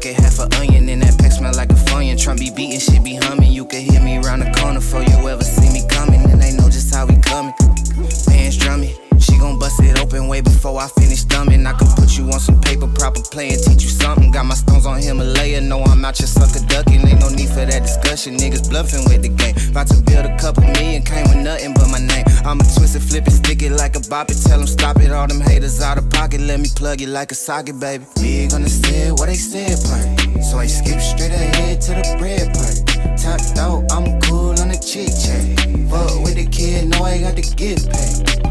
bucket, half an onion, and that pack smell like a funyun. Trump be beating, shit be humming. You can hear me round the corner before you ever see me coming. And they know just how we coming. Pants drumming. She gon' bust it open way before I finish thumbing. I can put you on some paper, proper play, and teach you something. Got my stones on Himalaya, know I'm out your sucker ducking. Ain't no need for that discussion, niggas bluffing with the game. About to build a couple million, came with nothing but my name. I'ma twist it, flip it, stick it like a bop it. Tell them stop it, all them haters out of pocket. Let me plug it like a socket, baby. Big on the set, what they said, part. So I skip straight ahead to the bread part. Tapped out, I'm cool on the chick check. Fuck with the kid, know I got to get paid.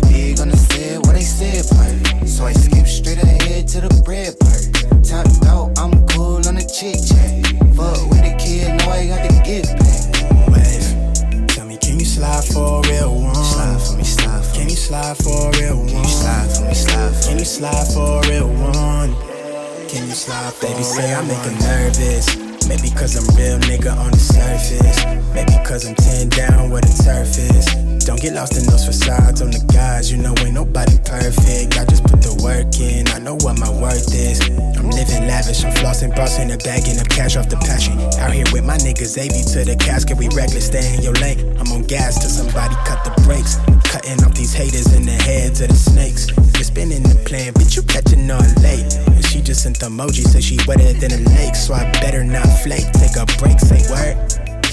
Big on the set, what they said, part. So I skip straight ahead to the bread part. Tapped out, I'm cool on the chick check. Fuck with the kid, know I got to get paid. Wave, tell me, can you slide for a real one? Slide for me, slide for me. Can you slide for a real one? Can you slide for me, slide for me? Can you slide for a real one? Can you slide for Baby, say I make her nervous. Maybe cause I'm real nigga on the surface. Maybe cause I'm 10 down where the turf is. Don't get lost in those facades on the guys. You know ain't nobody perfect. I just put the work in, I know what my worth is. I'm living lavish, I'm flossing, bossing a bag and up cash off the passion. Out here with my niggas, AV to the casket. We reckless, stay in your lane. I'm on gas till somebody cut the brakes. Cutting off these haters in the heads of the snakes. You're spinning the plan, bitch, you catching on late. And she just sent the emoji, say she wetter than a lake. So I better not flake, take a break, say word.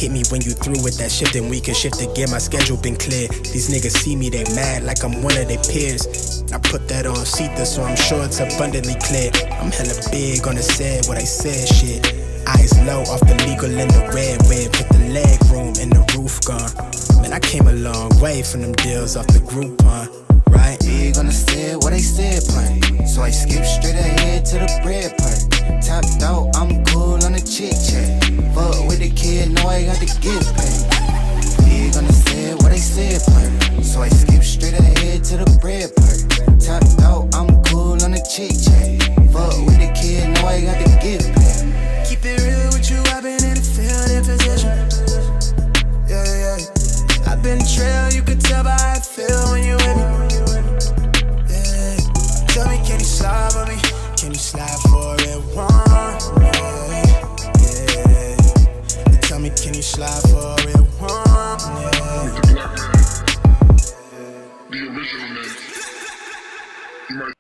Hit me when you through with that shit, then we can shift again. My schedule been clear. These niggas see me, they mad like I'm one of their peers. I put that on Sita, so I'm sure it's abundantly clear. I'm hella big on the set, what I said, shit. Eyes low off the legal in the red web. Put the leg room and the roof gone. Man, I came a long way from them deals off the Groupon, right? Big on the set, what they said, part. So I skip straight ahead to the bread part. Tapped out, I'm cool on the chick check. Fuck with the kid, know I got to get paid. Big on the set, what they said, part. So I skip straight ahead to the bread part. Tapped out, I'm cool on the chick check. Fuck with the kid, know I got to get paid. Keep it real with you, I've been in the field in position. Yeah, yeah. I've been trail, you can tell by how I feel when you with me. Yeah. Tell me, can you slide for me? Can you slide for it one? Yeah. Tell me, can you slide for it one? Yeah. The original name. You might.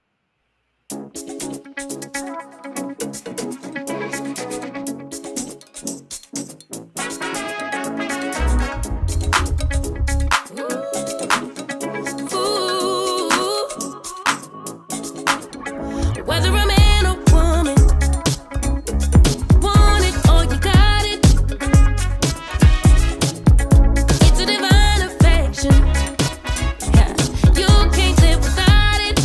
Whether a man or woman, want it or you got it. It's a divine affection. Yeah, you can't live without it.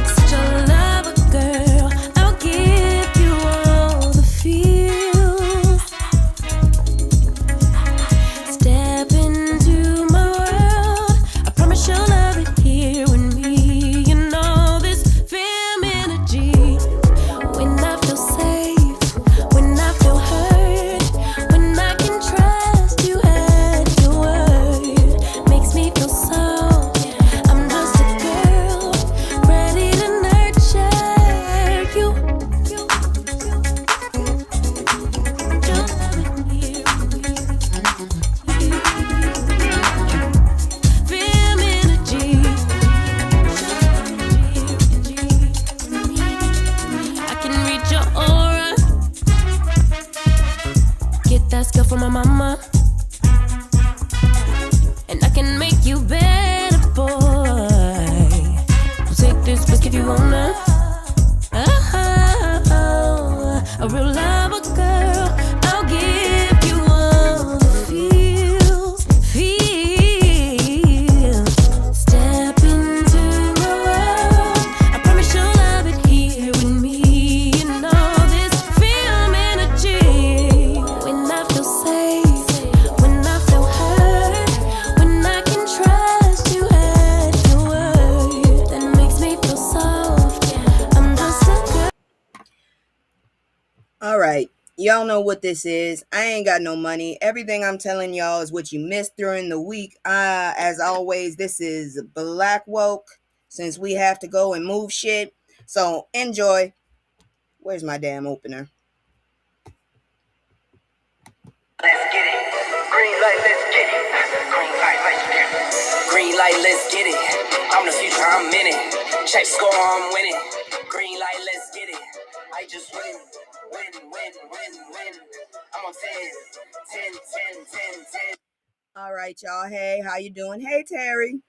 Such a lover, girl. I'll give you all the feels. Step into my world. I promise you'll love it here with me. For my mama, and I can make you better, boy. So take this risk if you wanna. A real lover, girl. I'll give you all the feels. Step into my world. I promise you'll love it here with me. And all this film energy. When I feel safe, when I feel hurt, when I can trust you at your word, that makes me feel soft. I'm just a girl. All right, y'all know what this is. I ain't got no money. Everything I'm telling y'all is what you missed during the week. As always, this is Black Woke, since we have to go and move shit. So enjoy. Where's my damn opener? Let's get it. Green light, let's get it. Green light, let's get it. Green light, let's get it. I'm the future, I'm in it. Check score, I'm winning. Green light, let's get it. I just win. Win. I'm on 10. All right, y'all. Hey, how you doing? Hey, Terry.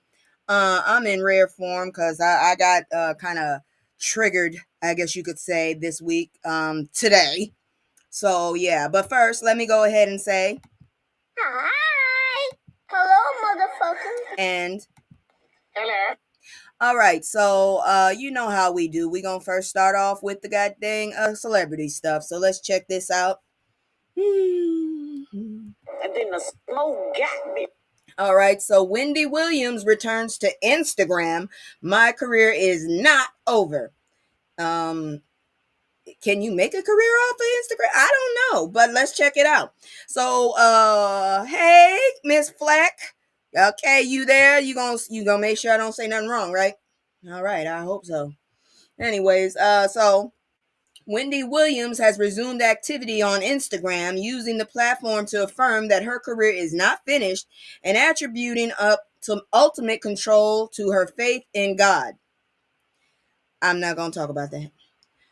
I'm in rare form because I got kind of triggered, I guess you could say, this week, today. So yeah, but first, let me go ahead and say Hi. Hello, motherfucker. and Hello. all right. So you know how we do. We gonna first start off with the goddamn celebrity stuff. So let's check this out. And then the smoke got me. All right, so Wendy Williams returns to Instagram. My career is not over. Um, can you make a career off of Instagram? I don't know, but let's check it out. So, hey, Miss Fleck. Okay, you there? You gonna make sure I don't say nothing wrong, right? All right, I hope so. Anyways, so Wendy Williams has resumed activity on Instagram, using the platform to affirm that her career is not finished and attributing up to ultimate control to her faith in God. I'm not going to talk about that.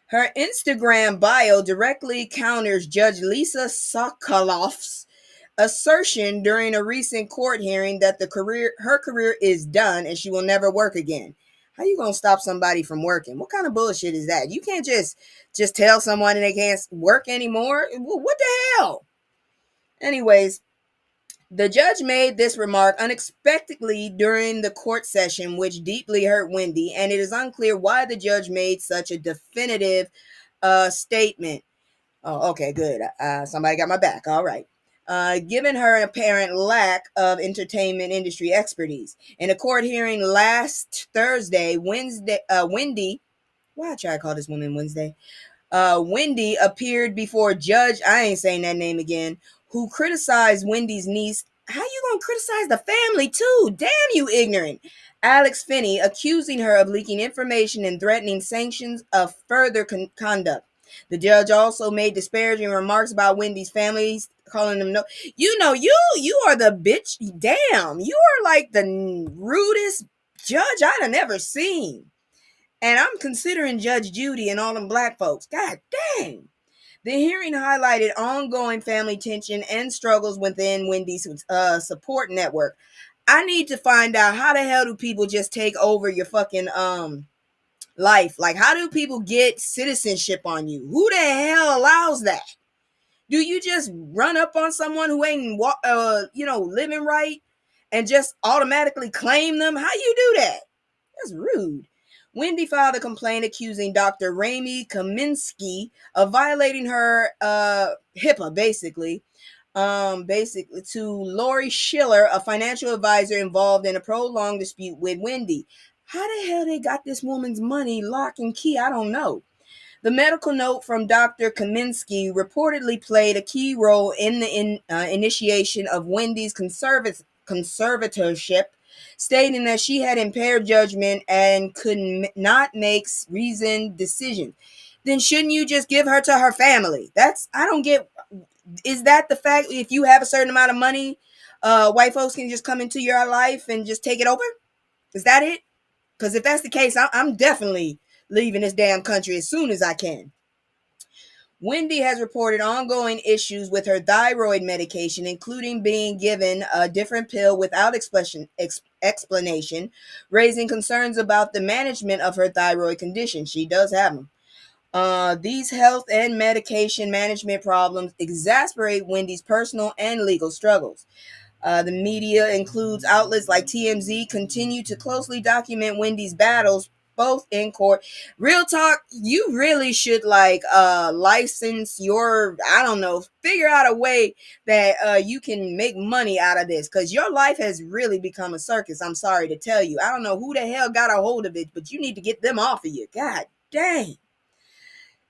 Her Instagram bio directly counters Judge Lisa Sokoloff's assertion during a recent court hearing that her career is done and she will never work again. How you gonna stop somebody from working? What kind of bullshit is that? You can't just tell someone they can't work anymore. What the hell? Anyways, the judge made this remark unexpectedly during the court session, which deeply hurt Wendy, and it is unclear why the judge made such a definitive statement. Oh, okay, good. Somebody got my back. All right. Given her apparent lack of entertainment industry expertise. In a court hearing last Thursday, Wendy, why I try to call this woman Wednesday? Wendy appeared before Judge, I ain't saying that name again, who criticized Wendy's niece. How you gonna criticize the family too? Damn you ignorant. Alex Finney, accusing her of leaking information and threatening sanctions of further conduct. The judge also made disparaging remarks about Wendy's families, calling them you are the bitch. Damn, you are like the rudest judge I'd have never seen. And I'm considering Judge Judy and all them black folks. God dang. The hearing highlighted ongoing family tension and struggles within Wendy's support network. I need to find out, how the hell do people just take over your fucking life? Like, how do people get citizenship on you? Who the hell allows that? Do you just run up on someone who ain't living right and just automatically claim them? How you do that? That's rude. Wendy filed a complaint accusing Dr. Ramy Kaminsky of violating her HIPAA, basically to Lori Schiller, a financial advisor involved in a prolonged dispute with Wendy. How the hell they got this woman's money lock and key? I don't know. The medical note from Dr. Kaminsky reportedly played a key role in the initiation of Wendy's conservatorship, stating that she had impaired judgment and could not make reasoned decisions. Then shouldn't you just give her to her family? I don't get. Is that the fact? If you have a certain amount of money, white folks can just come into your life and just take it over? Is that it? Because if that's the case, I'm definitely leaving this damn country as soon as I can. Wendy has reported ongoing issues with her thyroid medication, including being given a different pill without explanation, raising concerns about the management of her thyroid condition. She does have them. These health and medication management problems exasperate Wendy's personal and legal struggles. The media includes outlets like TMZ continue to closely document Wendy's battles, both in court. Real talk, you really should license your, I don't know, figure out a way that you can make money out of this, because your life has really become a circus. I'm sorry to tell you. I don't know who the hell got a hold of it, but you need to get them off of you. God dang.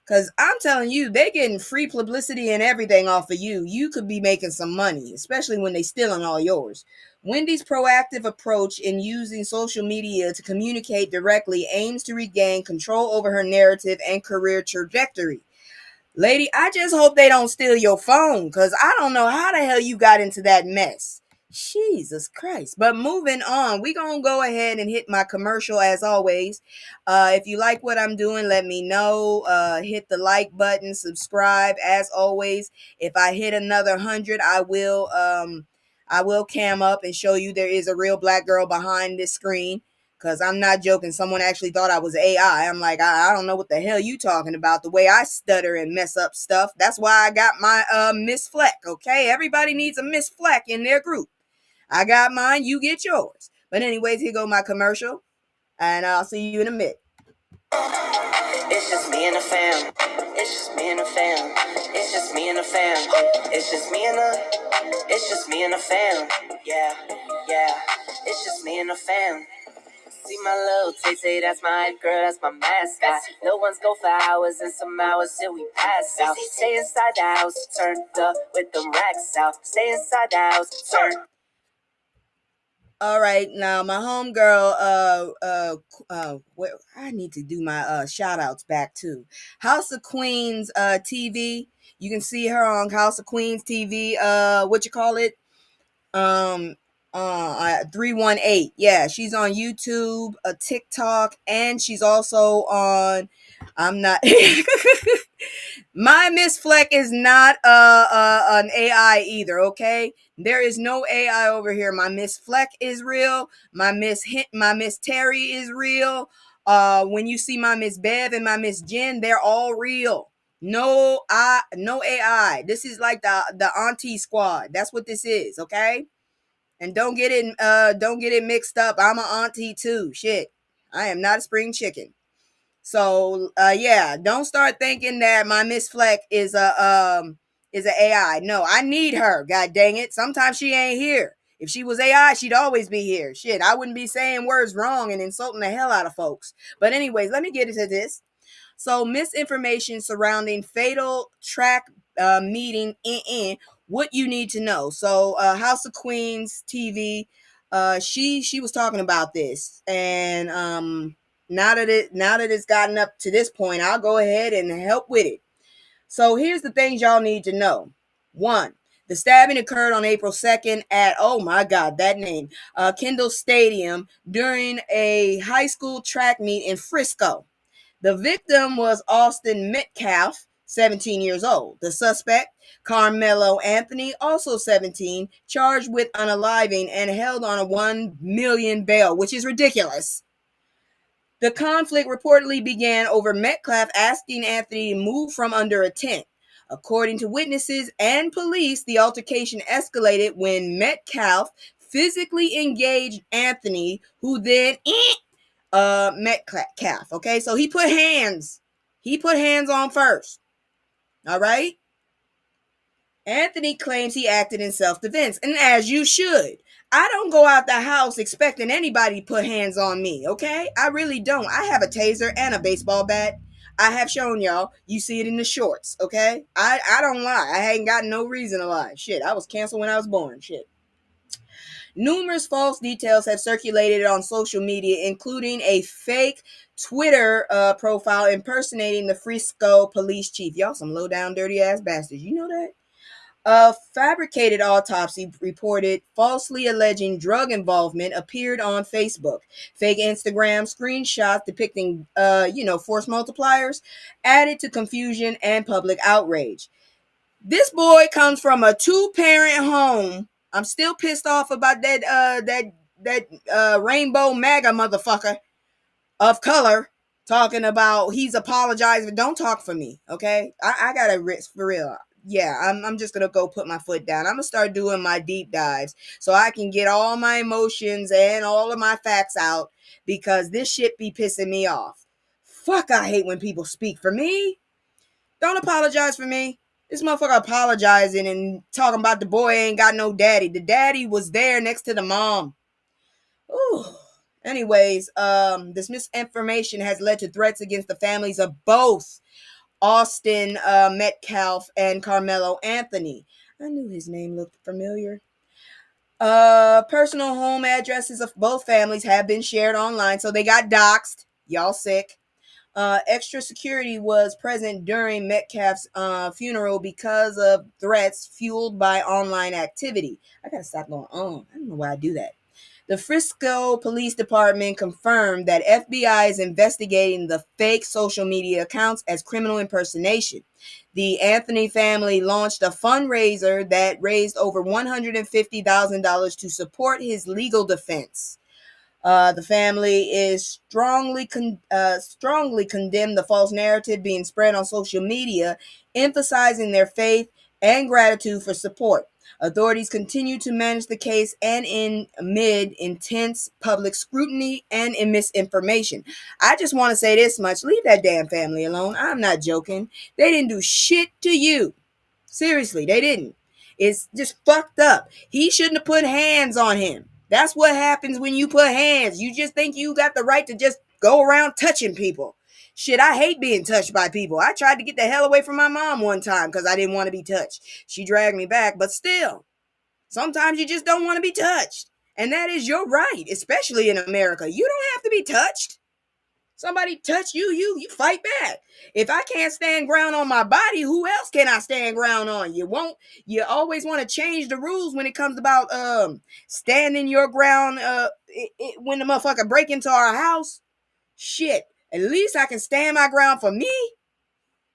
Because I'm telling you, they getting free publicity and everything off of you. You could be making some money, especially when they stealing all yours. Wendy's proactive approach in using social media to communicate directly aims to regain control over her narrative and career trajectory. Lady, I just hope they don't steal your phone, because I don't know how the hell you got into that mess. Jesus Christ. But moving on, we going to go ahead and hit my commercial as always. If you like what I'm doing, let me know. Hit the like button, subscribe as always. If I hit another 100, I will cam up and show you there is a real black girl behind this screen. Because I'm not joking. Someone actually thought I was AI. I'm like, I don't know what the hell you talking about. The way I stutter and mess up stuff. That's why I got my Miss Fleck, okay? Everybody needs a Miss Fleck in their group. I got mine. You get yours. But anyways, here go my commercial. And I'll see you in a minute. It's just me and the fam. It's just me and the fam. It's just me and the fam. It's just me and the. It's just me and the fam. Yeah, yeah. It's just me and the fam. See my little Tay-Tay, that's my hype girl, that's my mascot. No one's go for hours and some hours till we pass out. Stay inside the house, turned up with them racks out. Stay inside the house, turn. All right, now my homegirl, where I need to do my shout outs back to House of Queens TV. You can see her on House of Queens TV. What you call it? 318. Yeah, she's on YouTube, TikTok, and she's also on. I'm not. My Miss Fleck is not an AI either. Okay, there is no AI over here. My Miss Fleck is real. My Miss Terry is real. When you see my Miss Bev and my Miss Jen, they're all real. No AI. This is like the auntie squad. That's what this is. Okay. And don't get it mixed up. I'm an auntie too. Shit. I am not a spring chicken. So yeah, don't start thinking that my Miss Fleck is a AI. No, I need her. God dang it. Sometimes she ain't here. If she was AI, she'd always be here. Shit, I wouldn't be saying words wrong and insulting the hell out of folks. But anyways, let me get into this. So misinformation surrounding fatal track meeting what you need to know. So House of Queens TV, she was talking about this, and now that it's gotten up to this point, I'll go ahead and help with it. So here's the things y'all need to know. One, the stabbing occurred on April 2nd at, oh my God, that name, Kendall Stadium during a high school track meet in Frisco. The victim was Austin Metcalf, 17 years old. The suspect, Karmelo Anthony, also 17, charged with unaliving and held on a $1 million bail, which is ridiculous. The conflict reportedly began over Metcalf asking Anthony to move from under a tent. According to witnesses and police, the altercation escalated when Metcalf physically engaged Anthony, who then Metcalf. Okay, so he put hands on first. All right. Anthony claims he acted in self-defense, and as you should. I don't go out the house expecting anybody to put hands on me, okay? I really don't. I have a taser and a baseball bat. I have shown y'all. You see it in the shorts, okay? I don't lie. I ain't got no reason to lie. Shit, I was canceled when I was born. Shit. Numerous false details have circulated on social media, including a fake Twitter profile impersonating the Frisco police chief. Y'all some low-down, dirty-ass bastards. You know that? A fabricated autopsy reported falsely alleging drug involvement appeared on Facebook. Fake Instagram screenshots depicting, force multipliers added to confusion and public outrage. This boy comes from a 2-parent home. I'm still pissed off about that rainbow MAGA motherfucker of color talking about he's apologizing. Don't talk for me, okay? I gotta risk for real. Yeah, I'm just gonna go put my foot down. I'm gonna start doing my deep dives so I can get all my emotions and all of my facts out, because this shit be pissing me off. Fuck, I hate when people speak for me. Don't apologize for me. This motherfucker apologizing and talking about the boy ain't got no daddy. The daddy was there next to the mom. Ooh. Anyways, this misinformation has led to threats against the families of both Austin Metcalf and Carmelo Anthony. I knew his name looked familiar. Personal home addresses of both families have been shared online, so they got doxxed. Y'all sick. Extra security was present during Metcalf's funeral because of threats fueled by online activity. I gotta stop going on. I don't know why I do that. The Frisco Police Department confirmed that FBI is investigating the fake social media accounts as criminal impersonation. The Anthony family launched a fundraiser that raised over $150,000 to support his legal defense. The family is strongly condemned the false narrative being spread on social media, emphasizing their faith and gratitude for support. Authorities continue to manage the case and amid intense public scrutiny and in misinformation. I just want to say this much: leave that damn family alone. I'm not joking. They didn't do shit to you. Seriously, they didn't. It's just fucked up. He shouldn't have put hands on him. That's what happens when you put hands. You just think you got the right to just go around touching people. Shit, I hate being touched by people. I tried to get the hell away from my mom one time because I didn't want to be touched. She dragged me back, but still, sometimes you just don't want to be touched. And that is your right, especially in America. You don't have to be touched. Somebody touch you, you fight back. If I can't stand ground on my body, who else can I stand ground on? You always want to change the rules when it comes about standing your ground when the motherfucker break into our house. Shit, at least I can stand my ground for me.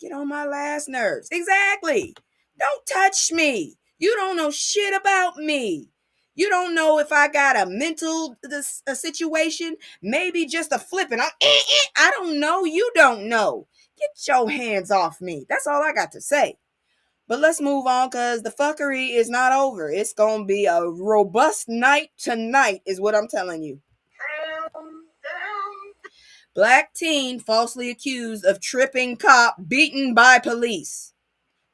Get on my last nerves. Exactly. Don't touch me. You don't know shit about me. You don't know if I got a mental a situation, maybe just a flipping. I don't know. You don't know. Get your hands off me. That's all I got to say. But let's move on because the fuckery is not over. It's going to be a robust night tonight is what I'm telling you. Black teen falsely accused of tripping cop beaten by police.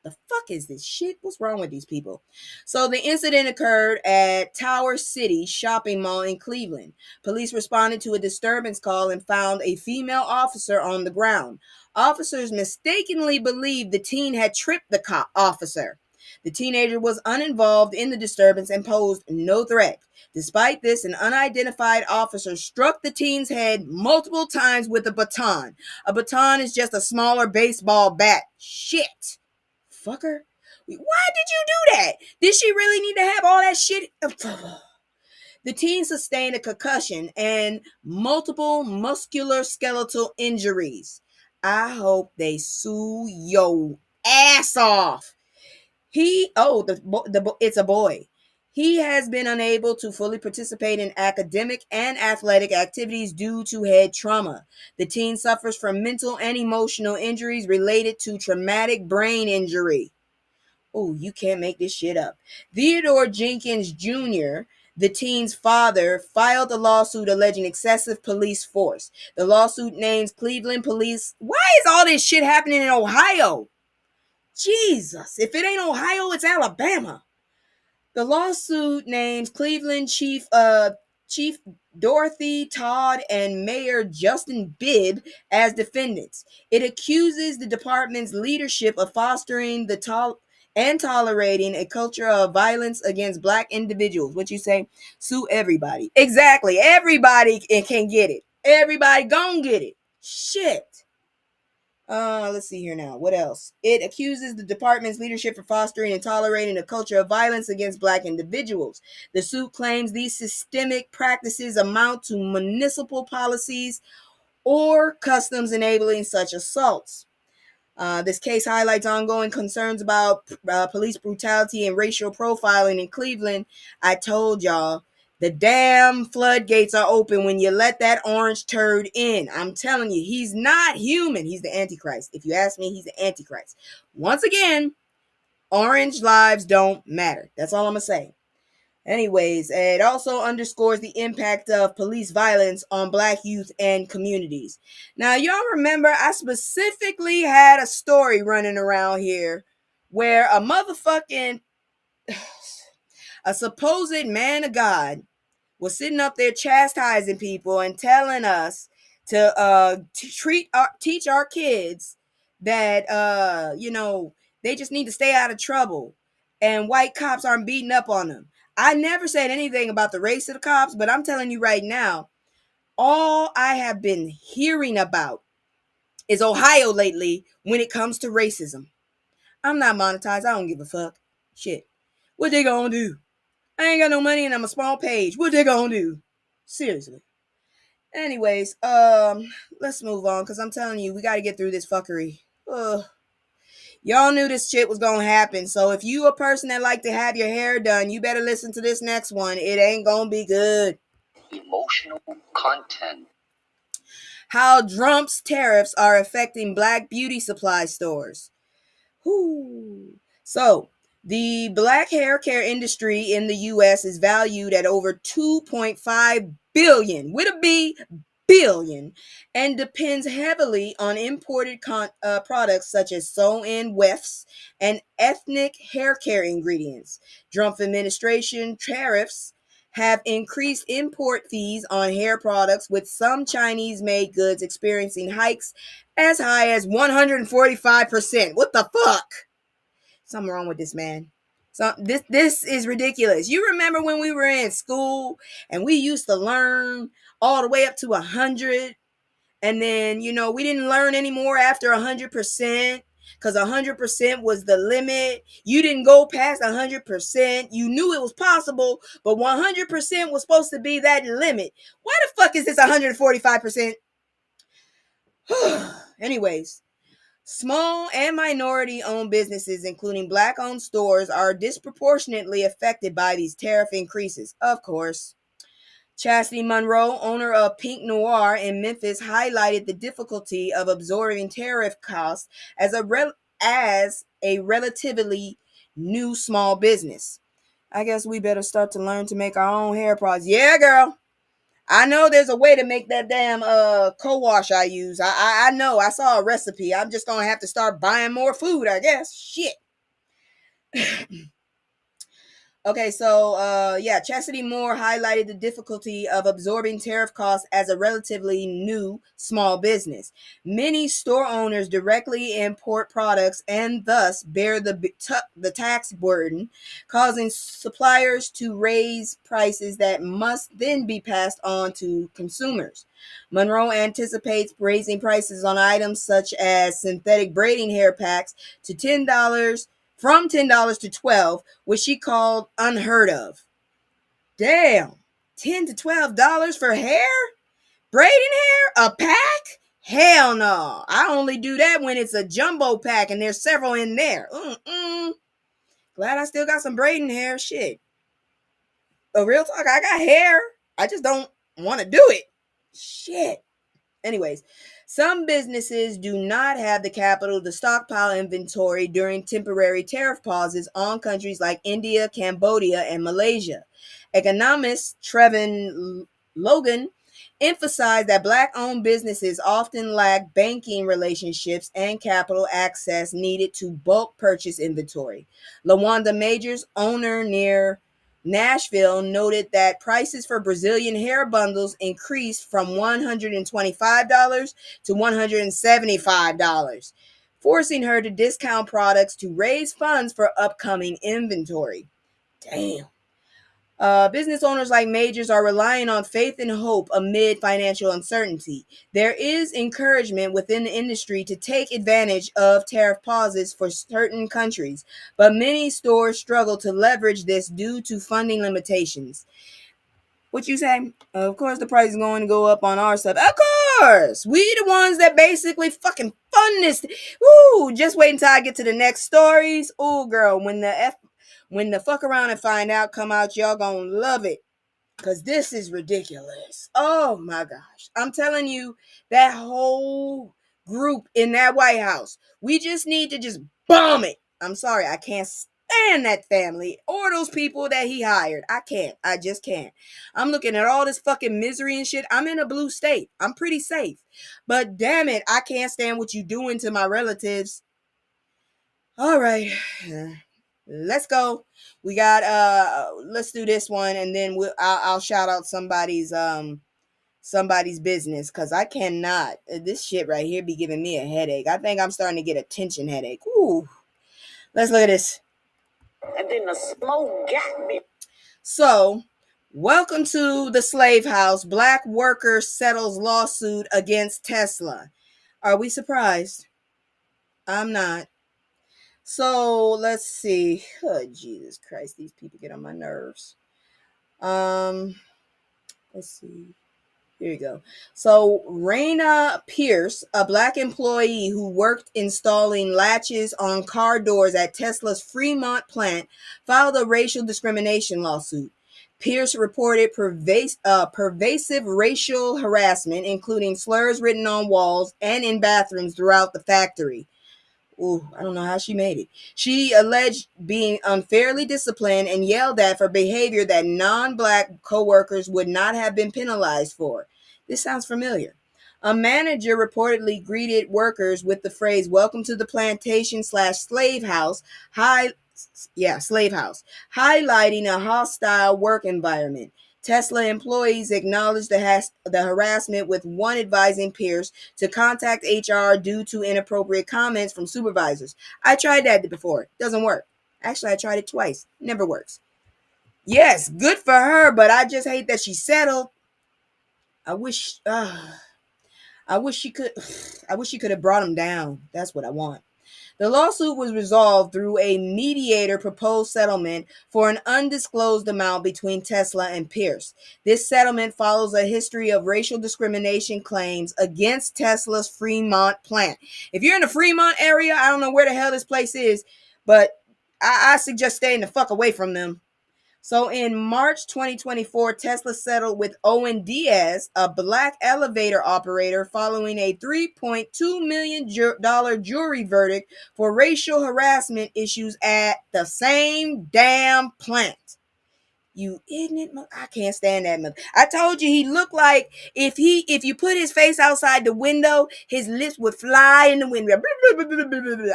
The fuck is this shit? What's wrong with these people? So the incident occurred at Tower City Shopping Mall in Cleveland. Police responded to a disturbance call and found a female officer on the ground. Officers mistakenly believed the teen had tripped the cop officer. The teenager was uninvolved in the disturbance and posed no threat. Despite this, an unidentified officer struck the teen's head multiple times with a baton. A baton is just a smaller baseball bat. Shit. Fucker. Why did you do that? Did she really need to have all that shit? The teen sustained a concussion and multiple musculoskeletal injuries. I hope they sue your ass off. It's a boy. He has been unable to fully participate in academic and athletic activities due to head trauma. The teen suffers from mental and emotional injuries related to traumatic brain injury. Oh, you can't make this shit up. Theodore Jenkins Jr., the teen's father, filed a lawsuit alleging excessive police force. The lawsuit names Cleveland police. Why is all this shit happening in Ohio? Jesus, if it ain't Ohio, it's Alabama. The lawsuit names Cleveland Chief Dorothy Todd and Mayor Justin Bibb as defendants. It accuses the department's leadership of fostering and tolerating a culture of violence against Black individuals. What you say? Sue everybody. Exactly. Everybody can get it. Everybody gon' get it. Shit. Let's see here now. What else? It accuses the department's leadership for fostering and tolerating a culture of violence against Black individuals. The suit claims these systemic practices amount to municipal policies or customs enabling such assaults. This case highlights ongoing concerns about police brutality and racial profiling in Cleveland. I told y'all, the damn floodgates are open when you let that orange turd in. I'm telling you, he's not human. He's the Antichrist. If you ask me, he's the Antichrist. Once again, orange lives don't matter. That's all I'm going to say. Anyways, it also underscores the impact of police violence on Black youth and communities. Now, y'all remember I specifically had a story running around here where a supposed man of God was sitting up there chastising people and telling us to teach our kids that they just need to stay out of trouble and white cops aren't beating up on them. I never said anything about the race of the cops, but I'm telling you right now, all I have been hearing about is Ohio lately when it comes to racism. I'm not monetized. I don't give a fuck. Shit. What they gonna do? I ain't got no money and I'm a small page. What they gonna do? Seriously. Anyways, let's move on because I'm telling you, we got to get through this fuckery. Ugh. Y'all knew this shit was gonna happen, so if you a person that like to have your hair done, you better listen to this next one. It ain't gonna be good. Emotional content. How Trump's tariffs are affecting black beauty supply stores. Whoo. So, the black hair care industry in the US is valued at over 2.5 billion with a B billion and depends heavily on imported products such as sew-in wefts and ethnic hair care ingredients. Trump administration tariffs have increased import fees on hair products, with some Chinese-made goods experiencing hikes as high as 145%. What the fuck? Something wrong with this, man. So this is ridiculous. You remember when we were in school and we used to learn all the way up to 100, and then we didn't learn anymore after 100%, because 100% was the limit. You didn't go past 100%. You knew it was possible, but 100% was supposed to be that limit. Why the fuck is this 145%? Anyways, small and minority-owned businesses, including black-owned stores, are disproportionately affected by these tariff increases. Of course. Chastity Monroe, owner of Pink Noir in Memphis, highlighted the difficulty of absorbing tariff costs as a relatively new small business. I guess we better start to learn to make our own hair products. Yeah, girl. I know there's a way to make that damn co-wash I use. I know. I saw a recipe. I'm just gonna have to start buying more food, I guess. Shit. Okay, so Chastity Moore highlighted the difficulty of absorbing tariff costs as a relatively new small business. Many store owners directly import products and thus bear the tax burden, causing suppliers to raise prices that must then be passed on to consumers. Monroe anticipates raising prices on items such as synthetic braiding hair packs to $10 from $10 to $12, which she called unheard of. Damn, $10 to $12 for hair? Braiding hair? A pack? Hell no. I only do that when it's a jumbo pack and there's several in there. Glad I still got some braiding hair. Shit. A real talk, I got hair. I just don't want to do it. Shit. Anyways, some businesses do not have the capital to stockpile inventory during temporary tariff pauses on countries like India, Cambodia, and Malaysia. Economist Trevin Logan emphasized that black-owned businesses often lack banking relationships and capital access needed to bulk purchase inventory. LaWanda Majors, owner near Nashville, noted that prices for Brazilian hair bundles increased from $125 to $175, forcing her to discount products to raise funds for upcoming inventory. Damn. Business owners like Majors are relying on faith and hope amid financial uncertainty. There is encouragement within the industry to take advantage of tariff pauses for certain countries, but many stores struggle to leverage this due to funding limitations. What you say? Of course the price is going to go up on our stuff. Of course! We the ones that basically fucking fund this. Woo! Just wait until I get to the next stories. Oh, girl, when the fuck around and find out come out, y'all gonna love it. Because this is ridiculous. Oh my gosh. I'm telling you, that whole group in that White House, we just need to just bomb it. I'm sorry, I can't stand that family or those people that he hired. I can't. I just can't. I'm looking at all this fucking misery and shit. I'm in a blue state. I'm pretty safe. But damn it, I can't stand what you doing to my relatives. All right. Let's go. We got let's do this one and then I'll shout out somebody's somebody's business because I cannot. This shit right here be giving me a headache. I think I'm starting to get a tension headache. Ooh. Let's look at this. And then the smoke got me. So, welcome to the slave house. Black worker settles lawsuit against Tesla. Are we surprised? I'm not. So, let's see. Oh, Jesus Christ. These people get on my nerves. Let's see. Here you go. So, Raina Pierce, a black employee who worked installing latches on car doors at Tesla's Fremont plant, filed a racial discrimination lawsuit. Pierce reported pervasive racial harassment, including slurs written on walls and in bathrooms throughout the factory. Ooh, I don't know how she made it. She alleged being unfairly disciplined and yelled at for behavior that non-black coworkers would not have been penalized for. This sounds familiar. A manager reportedly greeted workers with the phrase "Welcome to the plantation slash slave house," slave house, highlighting a hostile work environment. Tesla employees acknowledged the harassment, with one advising Pierce to contact HR due to inappropriate comments from supervisors. I tried that before. Doesn't work. Actually, I tried it twice. Never works. Yes, good for her, but I just hate that she settled. I wish I wish she could I wish she could have brought him down. That's what I want. The lawsuit was resolved through a mediator proposed settlement for an undisclosed amount between Tesla and Pierce. This settlement follows a history of racial discrimination claims against Tesla's Fremont plant. If you're in the Fremont area, I don't know where the hell this place is, but I suggest staying the fuck away from them. So in March 2024, Tesla settled with Owen Diaz, a black elevator operator, following a $3.2 million jury verdict for racial harassment issues at the same damn plant. You ignorant mother. I can't stand that mother. I told you he looked like if you put his face outside the window, his lips would fly in the window.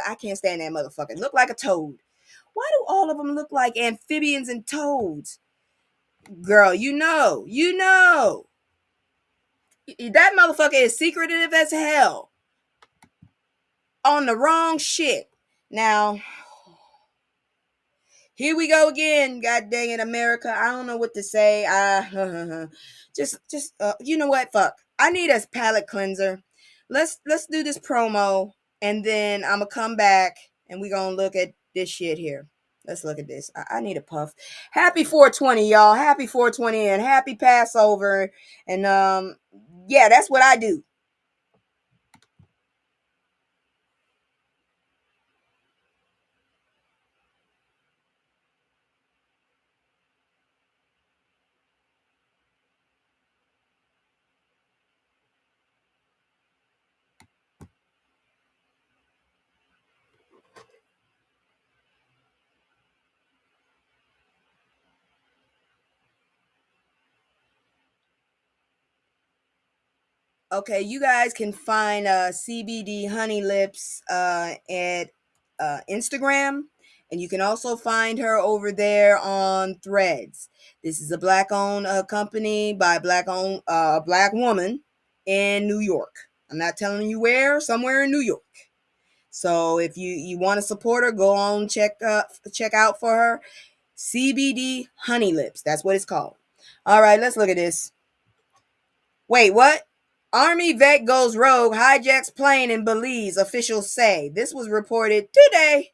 I can't stand that motherfucker. Look like a toad. Why do all of them look like amphibians and toads? Girl, you know. That motherfucker is secretive as hell. On the wrong shit. Now, here we go again. God dang it, America. I don't know what to say. Just you know what? Fuck. I need a palate cleanser. Let's do this promo, and then I'm gonna come back and we gonna look at this shit here. Let's look at this. I need a puff. Happy 420, y'all. Happy 420 and happy Passover. And yeah, that's what I do. Okay, you guys can find CBD Honey Lips at Instagram, and you can also find her over there on Threads. This is a black-owned company by black woman in New York. I'm not telling you where, somewhere in New York. So if you want to support her, go on check out for her. CBD Honey Lips. That's what it's called. All right, let's look at this. Wait, what? Army vet goes rogue, hijacks plane in Belize, officials say. This was reported today.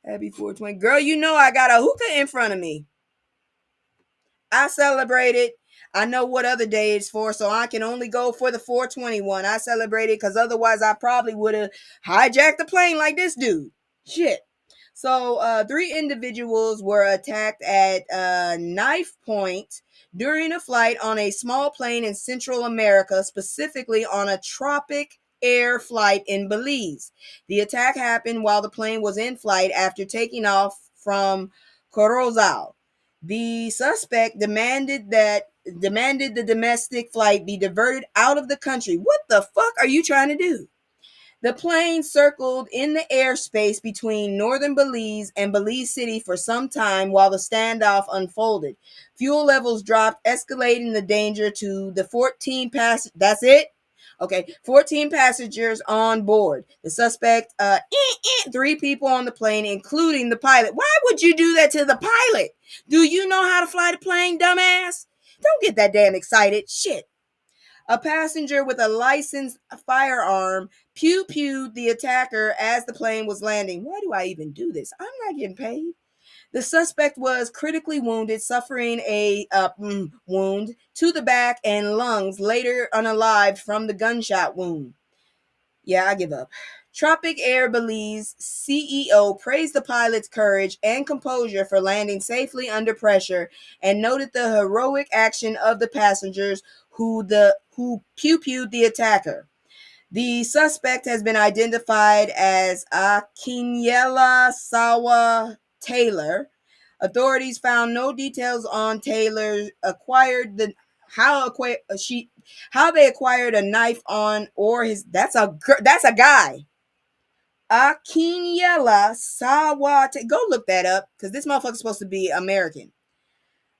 Happy 420. Girl, you know I got a hookah in front of me. I celebrated. I know what other day it's for, so I can only go for the 421. I celebrated because otherwise I probably would have hijacked the plane like this dude. Shit. So 3 individuals were attacked at knife point during a flight on a small plane in Central America, specifically on a Tropic Air flight in Belize. The attack happened while the plane was in flight after taking off from Corozal. The suspect demanded the domestic flight be diverted out of the country. What the fuck are you trying to do? The plane circled in the airspace between northern Belize and Belize City for some time while the standoff unfolded. Fuel levels dropped, escalating the danger to the 14 That's it? Okay, 14 passengers on board. The suspect, 3 people on the plane, including the pilot. Why would you do that to the pilot? Do you know how to fly the plane, dumbass? Don't get that damn excited. Shit. A passenger with a licensed firearm pew-pewed the attacker as the plane was landing. Why do I even do this? I'm not getting paid. The suspect was critically wounded, suffering a wound to the back and lungs, later unalived from the gunshot wound. Yeah, I give up. Tropic Air Belize CEO praised the pilot's courage and composure for landing safely under pressure and noted the heroic action of the passengers who pew-pewed the attacker. The suspect has been identified as Akinyela Sawa Taylor. Authorities found no details on Taylor acquired the how they acquired a knife on or his that's a guy. Akinyela Sawa. Go look that up because this motherfucker's supposed to be American.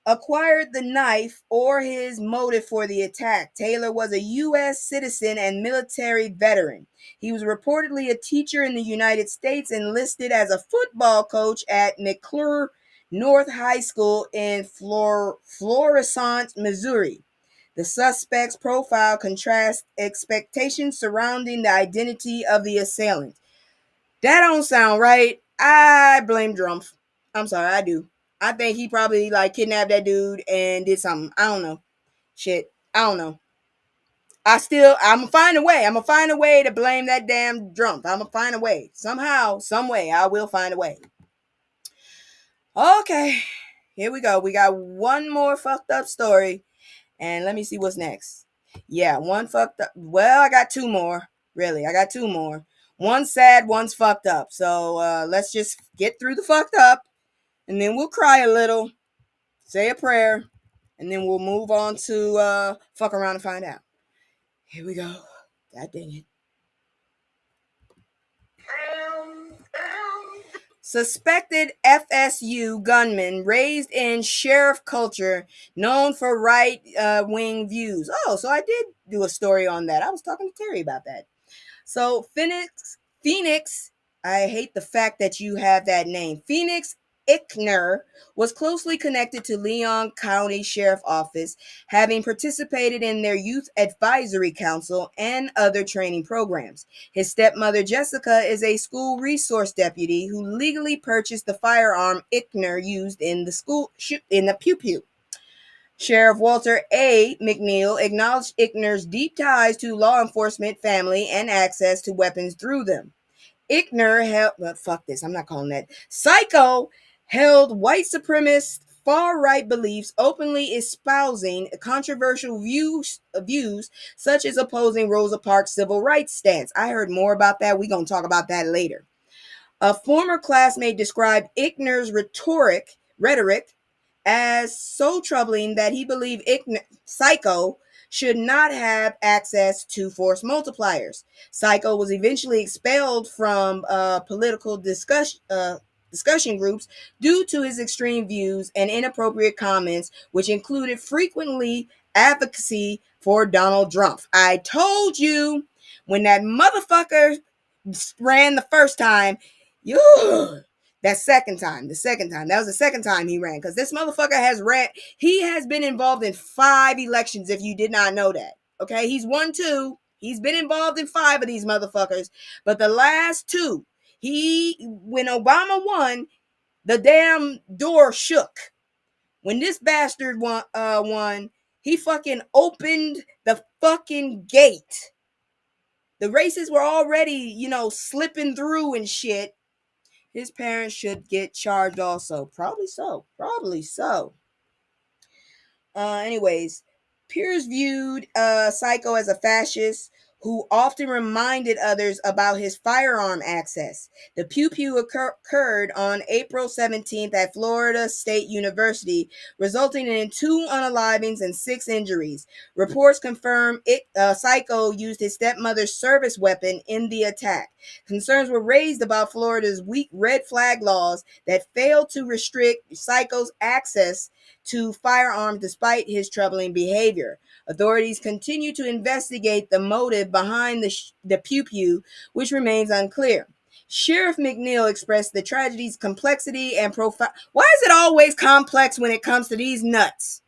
Acquired the knife or his motive for the attack. Taylor was a U.S. citizen and military veteran. He was reportedly a teacher in the United States and listed as a football coach at McClure North High School in Florissant, Missouri. The suspect's profile contrasts expectations surrounding the identity of the assailant. That don't sound right. I blame Drumpf. I'm sorry, I do. I think he probably like kidnapped that dude and did something. I don't know. Shit. I don't know. I'm gonna find a way. I'm gonna find a way to blame that damn Drumpf. I'm gonna find a way. Somehow, some way, I will find a way. Okay. Here we go. We got one more fucked up story. And let me see what's next. Yeah, one fucked up. Well, I got 2 more. Really, I got 2 more. One's sad, one's fucked up. So let's just get through the fucked up. And then we'll cry a little, say a prayer, and then we'll move on to fuck around and find out. Here we go. God dang it. Suspected FSU gunman raised in sheriff culture, known for right-wing views. Oh, so I did do a story on that. I was talking to Terry about that. So Phoenix, I hate the fact that you have that name. Phoenix Ickner was closely connected to Leon County Sheriff Office, having participated in their Youth Advisory Council and other training programs. His stepmother, Jessica, is a school resource deputy who legally purchased the firearm Ickner used in the pew-pew. Sheriff Walter A. McNeil acknowledged Ickner's deep ties to law enforcement, family, and access to weapons through them. Ickner held, well, fuck this, I'm not calling that. Psycho held white supremacist far-right beliefs, openly espousing controversial views such as opposing Rosa Parks' civil rights stance. I heard more about that. We're going to talk about that later. A former classmate described Ickner's rhetoric as so troubling that he believed Psycho should not have access to force multipliers. Psycho was eventually expelled from political discussion groups due to his extreme views and inappropriate comments, which included frequently advocacy for Donald Trump. I told you when that motherfucker ran the first time, the second time, that was the second time he ran, because this motherfucker he has been involved in 5 elections, if you did not know that. Okay, he's won 2. He's been involved in 5 of these motherfuckers, but the last 2, when Obama won, the damn door shook. When this bastard won, he fucking opened the fucking gate. The races were already, slipping through and shit. His parents should get charged also. Probably so. Anyways, peers viewed Psycho as a fascist who often reminded others about his firearm access. The pew pew occurred on April 17th at Florida State University, resulting in 2 unalivings and 6 injuries. Reports confirm Psycho used his stepmother's service weapon in the attack. Concerns were raised about Florida's weak red flag laws that failed to restrict Psycho's access to firearms despite his troubling behavior. Authorities continue to investigate the motive behind the pew pew, which remains unclear. Sheriff McNeil expressed the tragedy's complexity and profound. Why is it always complex when it comes to these nuts?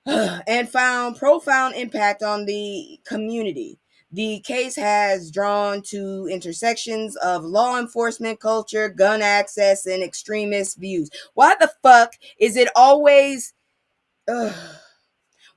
And found profound impact on the community. The case has drawn to intersections of law enforcement culture, gun access, and extremist views. Why the fuck is it always. Ugh.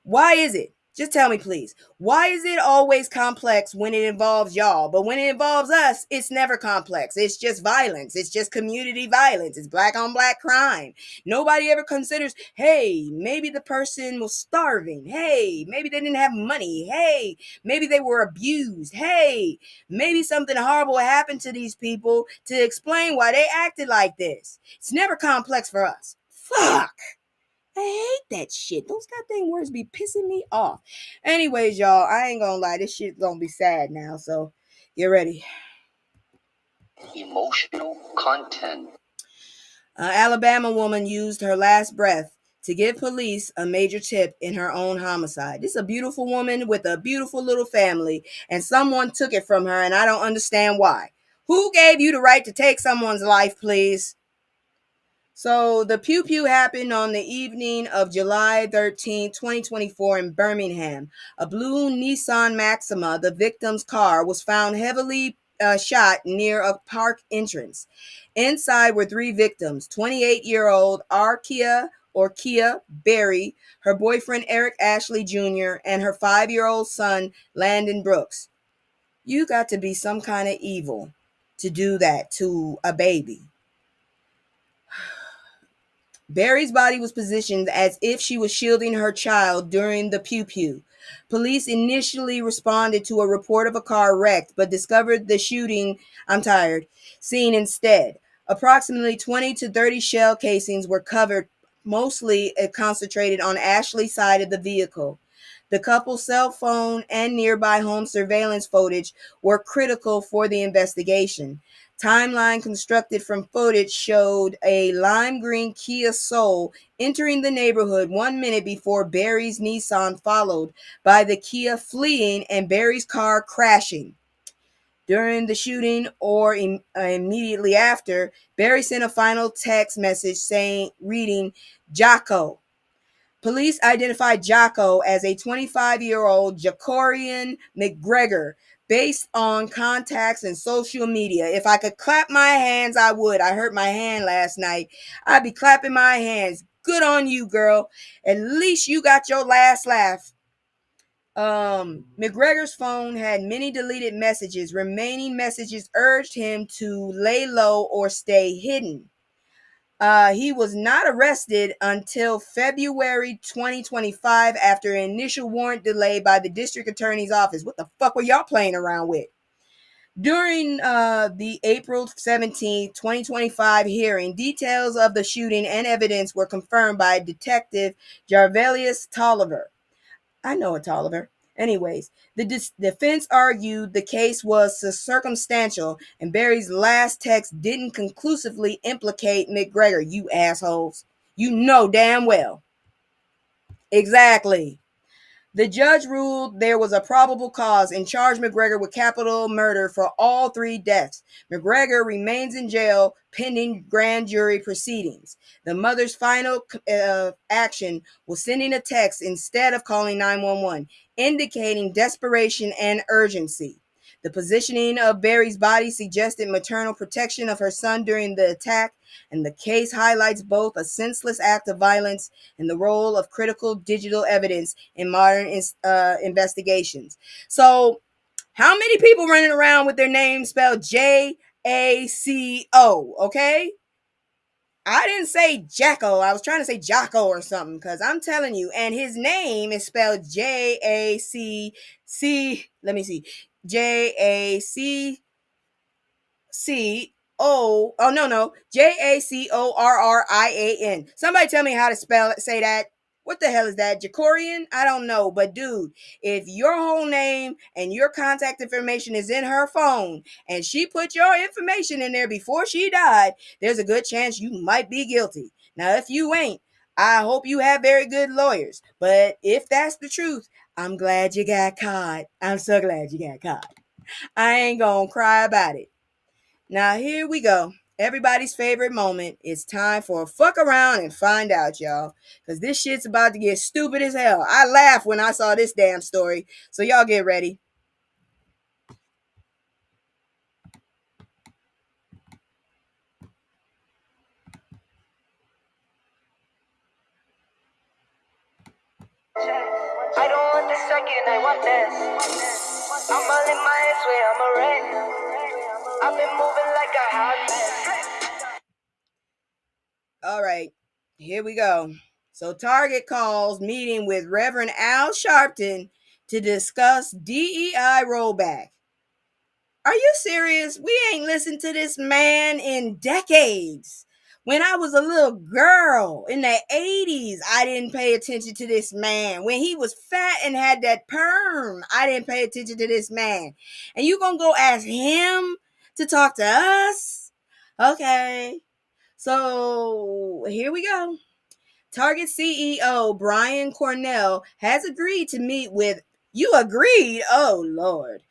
Why is it? Just tell me, please. Why is it always complex when it involves y'all? But when it involves us, it's never complex. It's just violence. It's just community violence. It's black on black crime. Nobody ever considers, hey, maybe the person was starving. Hey, maybe they didn't have money. Hey, maybe they were abused. Hey, maybe something horrible happened to these people to explain why they acted like this. It's never complex for us. Fuck. I hate that shit. Those goddamn words be pissing me off. Anyways, y'all, I ain't gonna lie. This shit gonna be sad now, so get ready. Emotional content. Alabama woman used her last breath to give police a major tip in her own homicide. This is a beautiful woman with a beautiful little family, and someone took it from her, and I don't understand why. Who gave you the right to take someone's life, please? So the pew pew happened on the evening of July 13, 2024 in Birmingham. A blue Nissan Maxima, the victim's car, was found heavily shot near a park entrance. Inside were 3 victims, 28-year-old Arkia or Kia Berry, her boyfriend Eric Ashley Jr., and her 5-year-old son Landon Brooks. You got to be some kind of evil to do that to a baby. Barry's body was positioned as if she was shielding her child during the pew pew. Police initially responded to a report of a car wrecked, but discovered the scene instead. Approximately 20 to 30 shell casings were covered, mostly concentrated on Ashley's side of the vehicle. The couple's cell phone and nearby home surveillance footage were critical for the investigation. Timeline constructed from footage showed a lime green Kia Soul entering the neighborhood 1 minute before Barry's Nissan, followed by the Kia fleeing and Barry's car crashing. During the shooting or immediately after, Barry sent a final text message reading, Jocko. Police identified Jocko as a 25-year-old Jacorian McGregor based on contacts and social media. If I could clap my hands, I would. I hurt my hand last night. I'd be clapping my hands. Good on you, girl. At least you got your last laugh. McGregor's phone had many deleted messages. Remaining messages urged him to lay low or stay hidden. He was not arrested until February 2025 after an initial warrant delay by the district attorney's office. What the fuck were y'all playing around with? During the April 17, 2025 hearing, details of the shooting and evidence were confirmed by Detective Jarvelius Tolliver. I know a Tolliver. Anyways, the defense argued the case was circumstantial and Barry's last text didn't conclusively implicate McGregor. You assholes. You know damn well. Exactly. The judge ruled there was a probable cause and charged McGregor with capital murder for all 3 deaths. McGregor remains in jail pending grand jury proceedings. The mother's final action was sending a text instead of calling 911, indicating desperation and urgency. The positioning of Barry's body suggested maternal protection of her son during the attack, and the case highlights both a senseless act of violence and the role of critical digital evidence in modern investigations. So, how many people running around with their name spelled Jaco? Okay? I didn't say Jacko. I was trying to say Jocko or something because I'm telling you. And his name is spelled Jacc. Let me see. Jacc. Oh no, Jackorrian. Somebody tell me how to spell it. Say that. What the hell is that? Jacorian? I don't know, but dude, if your whole name and your contact information is in her phone and she put your information in there before she died, there's a good chance you might be guilty. Now, if you ain't, I hope you have very good lawyers. But if that's the truth, I'm glad you got caught. I'm so glad you got caught. I ain't gonna cry about it. Now, here we go. Everybody's favorite moment. It's time for a fuck around and find out, y'all. Because this shit's about to get stupid as hell. I laughed when I saw this damn story. So, y'all get ready. I don't want the second, I want this. I'm all in my head, swear I'm a wreck. I've been moving like a hot mess. All right, here we go. So, Target calls meeting with Reverend Al Sharpton to discuss DEI rollback. Are you serious? We ain't listened to this man in decades. When I was a little girl in the 80s, I didn't pay attention to this man. When he was fat and had that perm, I didn't pay attention to this man. And you gonna go ask him to talk to us? Okay. So here we go. Target CEO Brian Cornell has agreed to meet with, you agreed? Oh, Lord.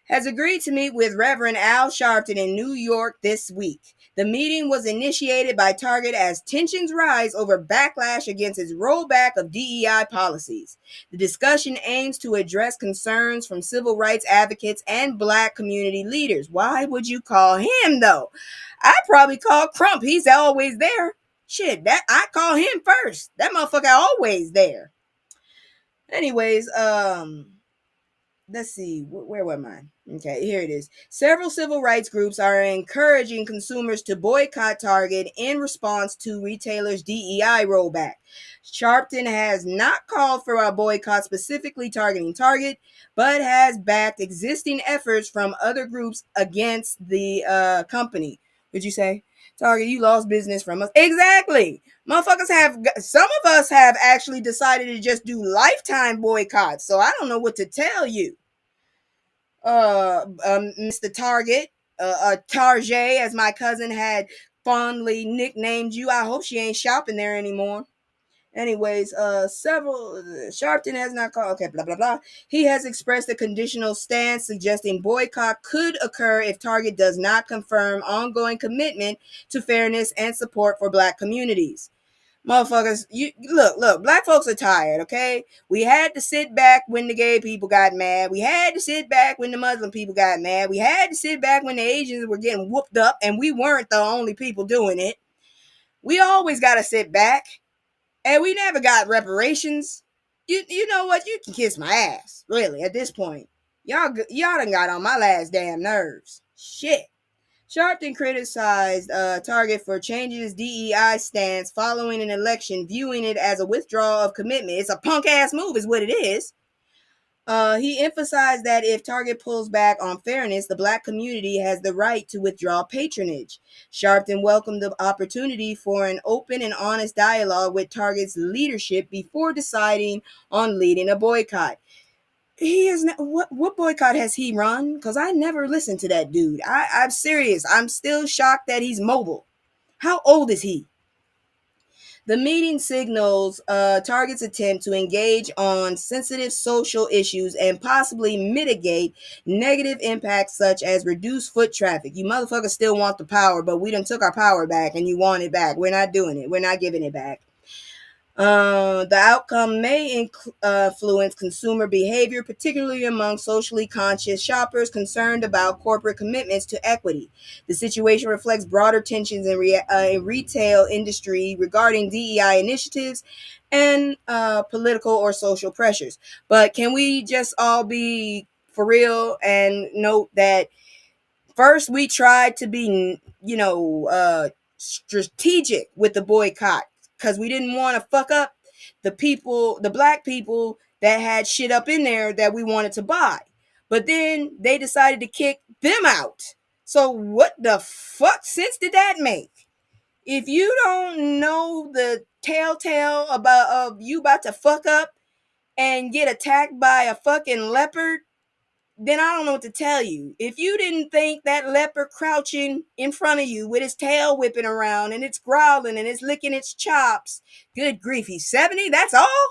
Has agreed to meet with Reverend Al Sharpton in New York this week. The meeting was initiated by Target as tensions rise over backlash against its rollback of DEI policies. The discussion aims to address concerns from civil rights advocates and Black community leaders. Why would you call him, though? I'd probably call Crump. He's always there. Shit, that I call him first. That motherfucker always there. Anyways, let's see, where am I? Okay, here it is. Several civil rights groups are encouraging consumers to boycott Target in response to retailers' DEI rollback. Sharpton has not called for a boycott specifically targeting Target, but has backed existing efforts from other groups against the company. Would you say? Target, you lost business from us. Exactly. Motherfuckers have, some of us have actually decided to just do lifetime boycotts. So I don't know what to tell you. Mr. Target, Tarjay, as my cousin had fondly nicknamed you. I hope she ain't shopping there anymore. Anyways, Sharpton has not called. Okay, blah blah blah. He has expressed a conditional stance suggesting boycott could occur if Target does not confirm ongoing commitment to fairness and support for Black communities. Motherfuckers, you look, Black folks are tired, okay? We had to sit back when the gay people got mad. We had to sit back when the Muslim people got mad. We had to sit back when the Asians were getting whooped up, and we weren't the only people doing it. We always got to sit back, and we never got reparations. You know what? You can kiss my ass, really, at this point. Y'all done got on my last damn nerves. Shit. Sharpton criticized Target for changing its DEI stance following an election, viewing it as a withdrawal of commitment. It's a punk-ass move is what it is. He emphasized that if Target pulls back on fairness, the Black community has the right to withdraw patronage. Sharpton welcomed the opportunity for an open and honest dialogue with Target's leadership before deciding on leading a boycott. He is not, what boycott has he run? Because I never listened to that dude. I'm serious. I'm still shocked that he's mobile. How old is he? The meeting signals Target's attempt to engage on sensitive social issues and possibly mitigate negative impacts such as reduced foot traffic. You motherfuckers still want the power, but we done took our power back and you want it back. We're not doing it. We're not giving it back. The outcome may influence consumer behavior, particularly among socially conscious shoppers concerned about corporate commitments to equity. The situation reflects broader tensions in retail industry regarding DEI initiatives and political or social pressures. But can we just all be for real and note that first we tried to be, strategic with the boycott because we didn't want to fuck up the black people that had shit up in there that we wanted to buy. But then they decided to kick them out. So what the fuck sense did that make? If you don't know the telltale about of you about to fuck up and get attacked by a fucking leopard, then I don't know what to tell you. If you didn't think that leopard crouching in front of you with his tail whipping around and it's growling and it's licking its chops, good grief, he's 70, that's all?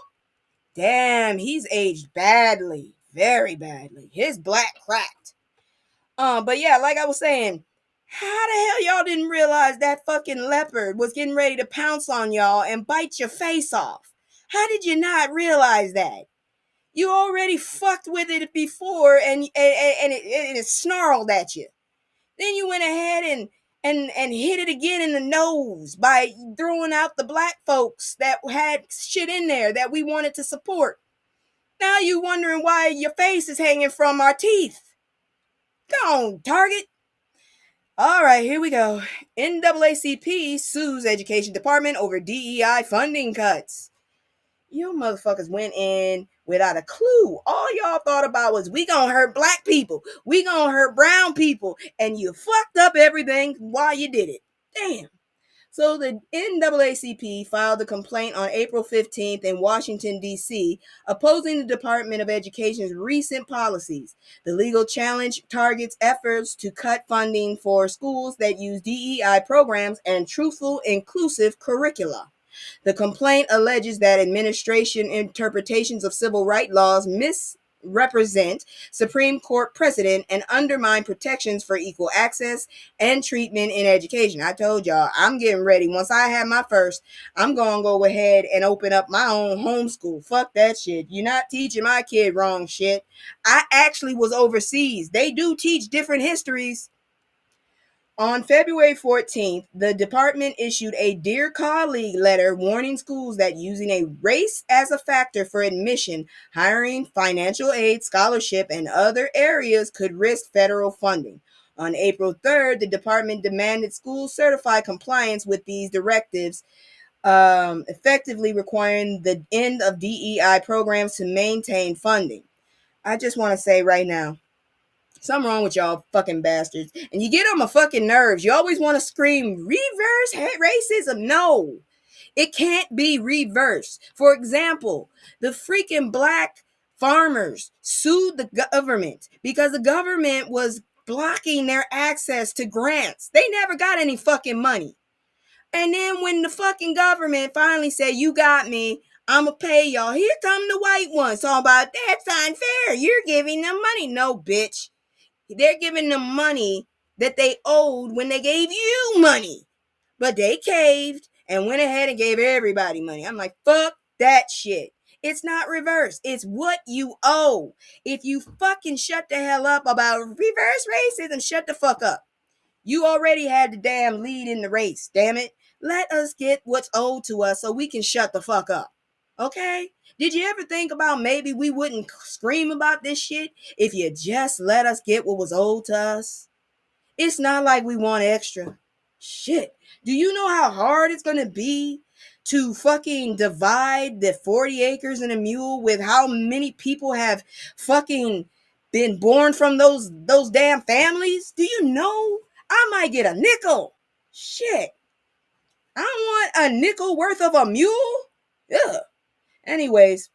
Damn, he's aged badly, very badly. His black cracked. But yeah, like I was saying, how the hell y'all didn't realize that fucking leopard was getting ready to pounce on y'all and bite your face off? How did you not realize that? You already fucked with it before and it snarled at you. Then you went ahead and hit it again in the nose by throwing out the black folks that had shit in there that we wanted to support. Now you wondering why your face is hanging from our teeth. Go on, Target. All right, here we go. NAACP sues Education Department over DEI funding cuts. You motherfuckers went in without a clue. All y'all thought about was we gonna hurt black people. We gonna hurt brown people. And you fucked up everything while you did it. Damn. So the NAACP filed a complaint on April 15th in Washington, D.C., opposing the Department of Education's recent policies. The legal challenge targets efforts to cut funding for schools that use DEI programs and truthful, inclusive curricula. The complaint alleges that administration interpretations of civil rights laws misrepresent Supreme Court precedent and undermine protections for equal access and treatment in education. I told y'all, I'm getting ready. Once I have my first, I'm going to go ahead and open up my own homeschool. Fuck that shit. You're not teaching my kid wrong shit. I actually was overseas. They do teach different histories. On February 14th, the department issued a Dear Colleague letter warning schools that using a race as a factor for admission, hiring, financial aid, scholarship, and other areas could risk federal funding. On April 3rd, the department demanded schools certify compliance with these directives, effectively requiring the end of DEI programs to maintain funding. I just want to say right now, something wrong with y'all fucking bastards. And you get on my fucking nerves. You always want to scream reverse racism. No, it can't be reversed. For example, the freaking black farmers sued the government because the government was blocking their access to grants. They never got any fucking money. And then when the fucking government finally said, you got me, I'ma pay y'all. Here come the white ones talking about that's unfair. You're giving them money. No, bitch. They're giving them money that they owed when they gave you money. But they caved and went ahead and gave everybody money. I'm like, fuck that shit. It's not reverse. It's what you owe. If you fucking shut the hell up about reverse racism, shut the fuck up. You already had the damn lead in the race, damn it. Let us get what's owed to us so we can shut the fuck up. Okay? Did you ever think about maybe we wouldn't scream about this shit if you just let us get what was owed to us? It's not like we want extra. Shit. Do you know how hard it's going to be to fucking divide the 40 acres and a mule with how many people have fucking been born from those damn families? Do you know? I might get a nickel. Shit. I don't want a nickel worth of a mule. Ugh. Anyways,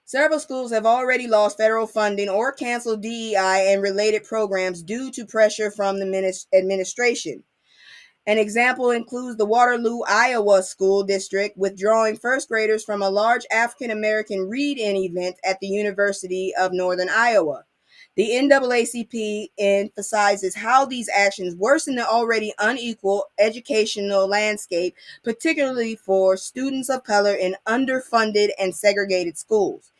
several schools have already lost federal funding or canceled DEI and related programs due to pressure from the administration. An example includes the Waterloo, Iowa school district withdrawing first graders from a large African American read-in event at the University of Northern Iowa. The NAACP emphasizes how these actions worsen the already unequal educational landscape, particularly for students of color in underfunded and segregated schools.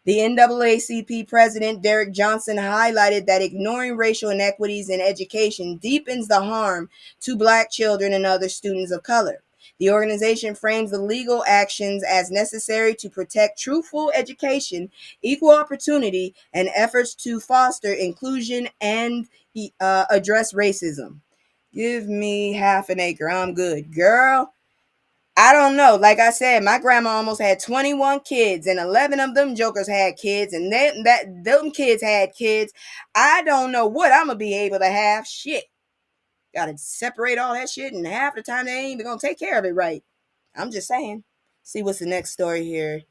The NAACP president, Derek Johnson, highlighted that ignoring racial inequities in education deepens the harm to Black children and other students of color. The organization frames the legal actions as necessary to protect truthful education, equal opportunity, and efforts to foster inclusion and address racism. Give me half an acre. I'm good. Girl, I don't know. Like I said, my grandma almost had 21 kids, and 11 of them jokers had kids, and them kids had kids. I don't know what I'm gonna be able to have. Shit. Gotta separate all that shit, and half the time they ain't even gonna take care of it right. I'm just saying. See what's the next story here.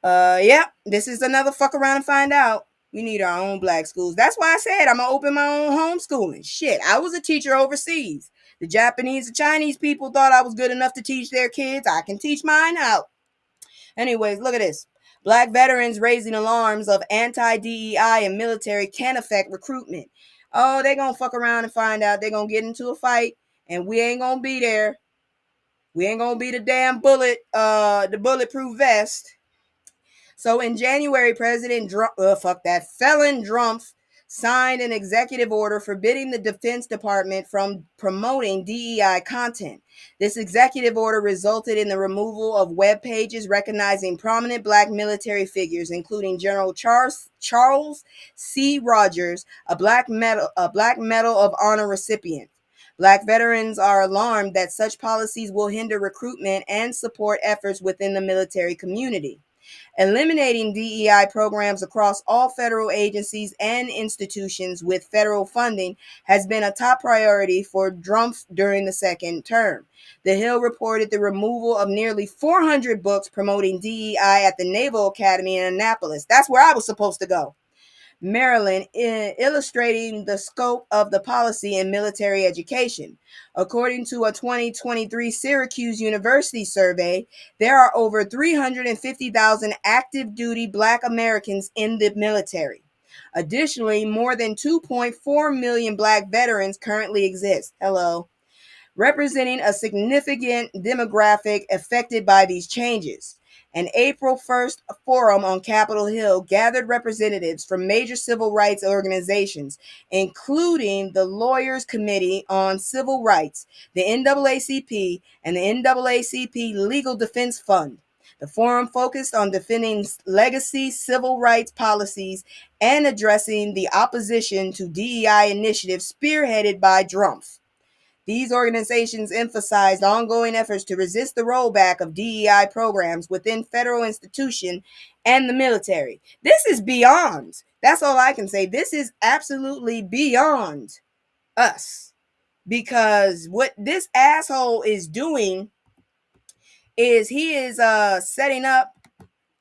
Yeah, this is another fuck around and find out. We need our own black schools. That's why I said I'm gonna open my own homeschooling. Shit, I was a teacher overseas. The Japanese and Chinese people thought I was good enough to teach their kids. I can teach mine out. Anyways, look at this. Black veterans raising alarms of anti-DEI and military can affect recruitment. Oh, they gonna fuck around and find out. They gonna get into a fight, and we ain't gonna be there. We ain't gonna be the damn the bulletproof vest. So in January, Felon Drumpf signed an executive order forbidding the Defense Department from promoting DEI content. This executive order resulted in the removal of web pages recognizing prominent black military figures, including General Charles C. Rogers, a Black Medal of Honor recipient. Black veterans are alarmed that such policies will hinder recruitment and support efforts within the military community. Eliminating DEI programs across all federal agencies and institutions with federal funding has been a top priority for Drumpf during the second term. The Hill reported the removal of nearly 400 books promoting DEI at the Naval Academy in Annapolis. That's where I was supposed to go. Maryland, illustrating the scope of the policy in military education. According to a 2023 Syracuse University survey, there are over 350,000 active duty Black Americans in the military. Additionally, more than 2.4 million Black veterans currently exist. Hello. Representing a significant demographic affected by these changes. An April 1st forum on Capitol Hill gathered representatives from major civil rights organizations, including the Lawyers Committee on Civil Rights, the NAACP, and the NAACP Legal Defense Fund. The forum focused on defending legacy civil rights policies and addressing the opposition to DEI initiatives spearheaded by Drumpf. These organizations emphasized ongoing efforts to resist the rollback of DEI programs within federal institutions and the military. This is beyond. That's all I can say. This is absolutely beyond us. Because what this asshole is doing is he is setting up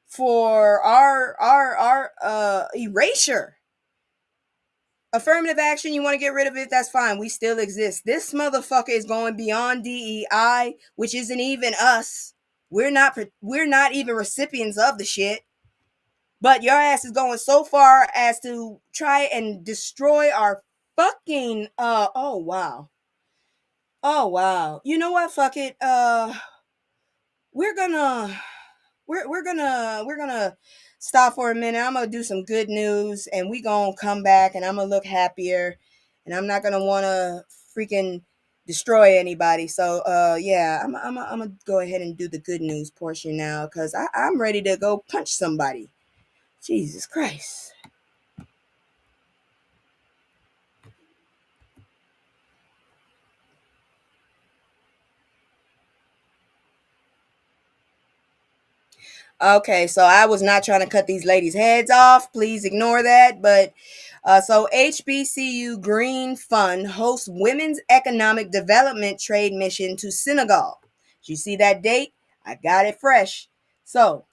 for our erasure. Affirmative action, you want to get rid of it, that's fine. We still exist. This motherfucker is going beyond DEI, which isn't even us. We're not even recipients of the shit. But your ass is going so far as to try and destroy our fucking oh wow. Oh wow. You know what? Fuck it. We're gonna stop for a minute. I'm gonna do some good news, and we gonna come back, and I'm gonna look happier, and I'm not gonna want to freaking destroy anybody. So yeah, I'm gonna go ahead and do the good news portion now, because I'm ready to go punch somebody. Jesus Christ. Okay, so I was not trying to cut these ladies' heads off. Please ignore that. But so HBCU Green Fund hosts Women's Economic Development Trade Mission to Senegal. Did you see that date? I got it fresh. So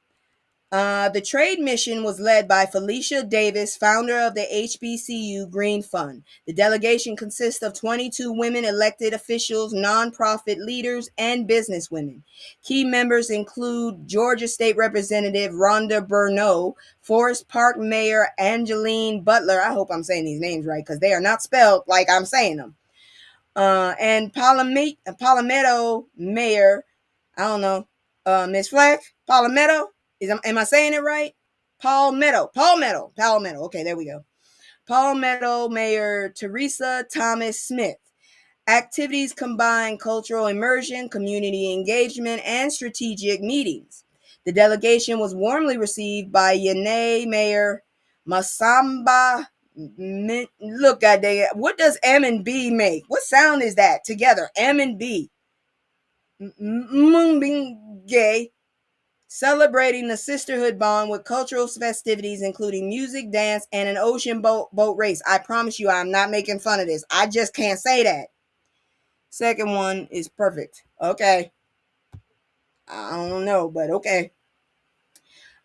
the trade mission was led by Felicia Davis, founder of the HBCU Green Fund. The delegation consists of 22 women elected officials, nonprofit leaders, and businesswomen. Key members include Georgia State Representative Rhonda Burnell, Forest Park Mayor Angeline Butler. I hope I'm saying these names right, because they are not spelled like I'm saying them. And Palmetto Mayor, I don't know, Miss Fleck, Palmetto. Am I saying it right? Palmetto. Okay, there we go. Palmetto Mayor Teresa Thomas Smith. Activities combine cultural immersion, community engagement, and strategic meetings. The delegation was warmly received by Yene Mayor Masamba Look, goddamn, what does M and B make? What sound is that together? M and B. Gay. Celebrating the sisterhood bond with cultural festivities, including music, dance, and an ocean boat race. I promise you, I'm not making fun of this. I just can't say that. Second one is perfect. Okay. I don't know, but okay.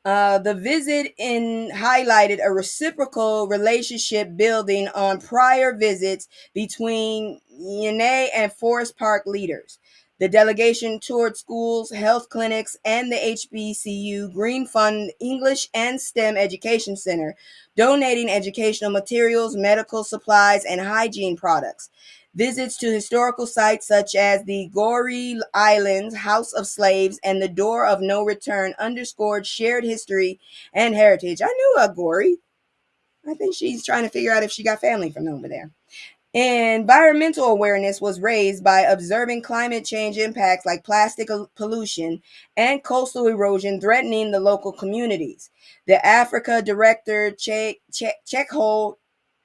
The visit highlighted a reciprocal relationship building on prior visits between Yene and Forest Park leaders. The delegation toured schools, health clinics, and the HBCU Green Fund English and STEM Education Center, donating educational materials, medical supplies, and hygiene products. Visits to historical sites such as the Goree Islands, House of Slaves, and the Door of No Return underscored shared history and heritage. I knew a Goree. I think she's trying to figure out if she got family from over there. Environmental awareness was raised by observing climate change impacts like plastic pollution and coastal erosion threatening the local communities. The Africa director, Chekho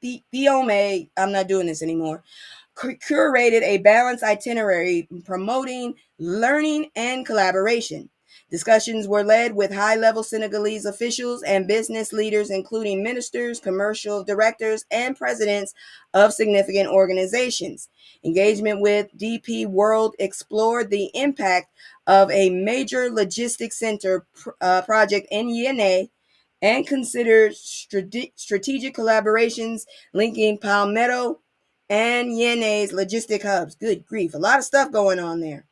Thiome, I'm not doing this anymore, curated a balanced itinerary promoting learning and collaboration. Discussions were led with high-level Senegalese officials and business leaders, including ministers, commercial directors, and presidents of significant organizations. Engagement with DP World explored the impact of a major logistics center project in Yene and considered strategic collaborations linking Palmetto and Yene's logistic hubs. Good grief, a lot of stuff going on there.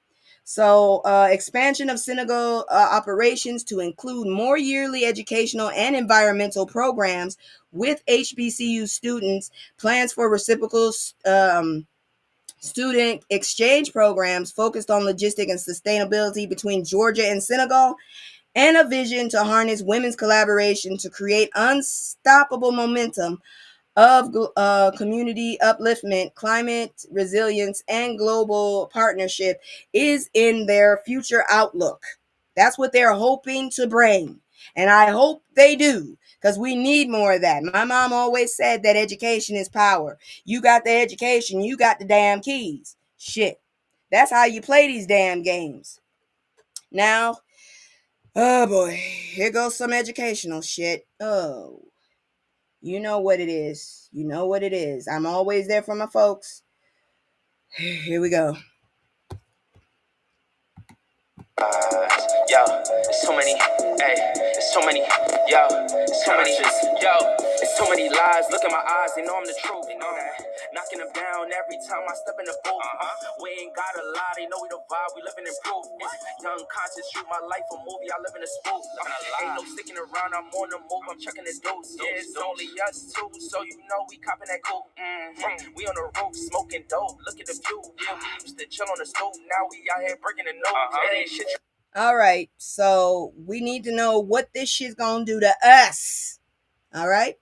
So, expansion of Senegal operations to include more yearly educational and environmental programs with HBCU students, plans for reciprocal student exchange programs focused on logistic and sustainability between Georgia and Senegal, and a vision to harness women's collaboration to create unstoppable momentum of community upliftment, climate resilience, and global partnership is in their future outlook. That's what they're hoping to bring. And I hope they do, because we need more of that. My mom always said that education is power. You got the education, you got the damn keys. Shit. That's how you play these damn games. Now, oh boy, here goes some educational shit. Oh. You know what it is. You know what it is. I'm always there for my folks. Here we go. Yo, there's so many, there's so many, there's so many, there's so many lies. Look in my eyes, they know I'm the truth. You know that. Knocking them down every time I step in the booth. We ain't gotta lie, they know we the vibe, we living in proof. Young conscious, shoot my life a movie, I live in a spoof. Ain't no sticking around, I'm on the move, I'm checking the deuce. Yeah, it's only us two, so you know we copping that coupe. We on the roof, smoking dope, look at the view. Yeah, we used to chill on the stoop, now we out here breaking the nose. It ain't shit. All right, so we need to know what this shit's gonna do to us. All right.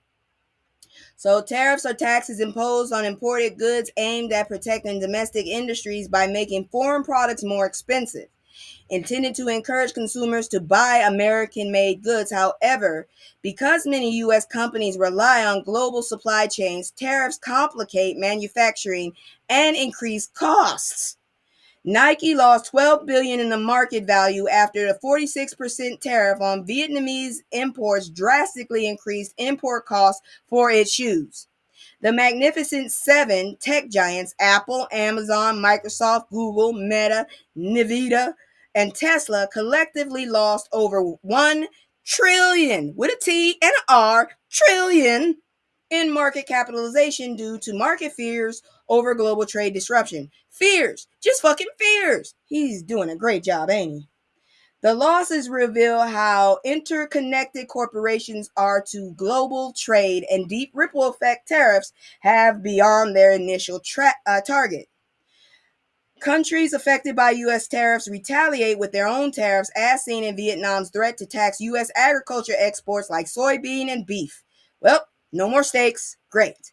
So tariffs are taxes imposed on imported goods aimed at protecting domestic industries by making foreign products more expensive. Intended to encourage consumers to buy American-made goods. However, because many U.S. companies rely on global supply chains, tariffs complicate manufacturing and increase costs. Nike lost $12 billion in the market value after the 46% tariff on Vietnamese imports drastically increased import costs for its shoes. The Magnificent Seven tech giants Apple, Amazon, Microsoft, Google, Meta, Nvidia, and Tesla collectively lost over 1 trillion with a T and an R trillion in market capitalization due to market fears over global trade disruption. Fears, just fucking fears. He's doing a great job, ain't he? The losses reveal how interconnected corporations are to global trade and deep ripple effect tariffs have beyond their initial target. Countries affected by U.S. tariffs retaliate with their own tariffs, as seen in Vietnam's threat to tax U.S. agriculture exports like soybean and beef. Well, no more steaks. Great.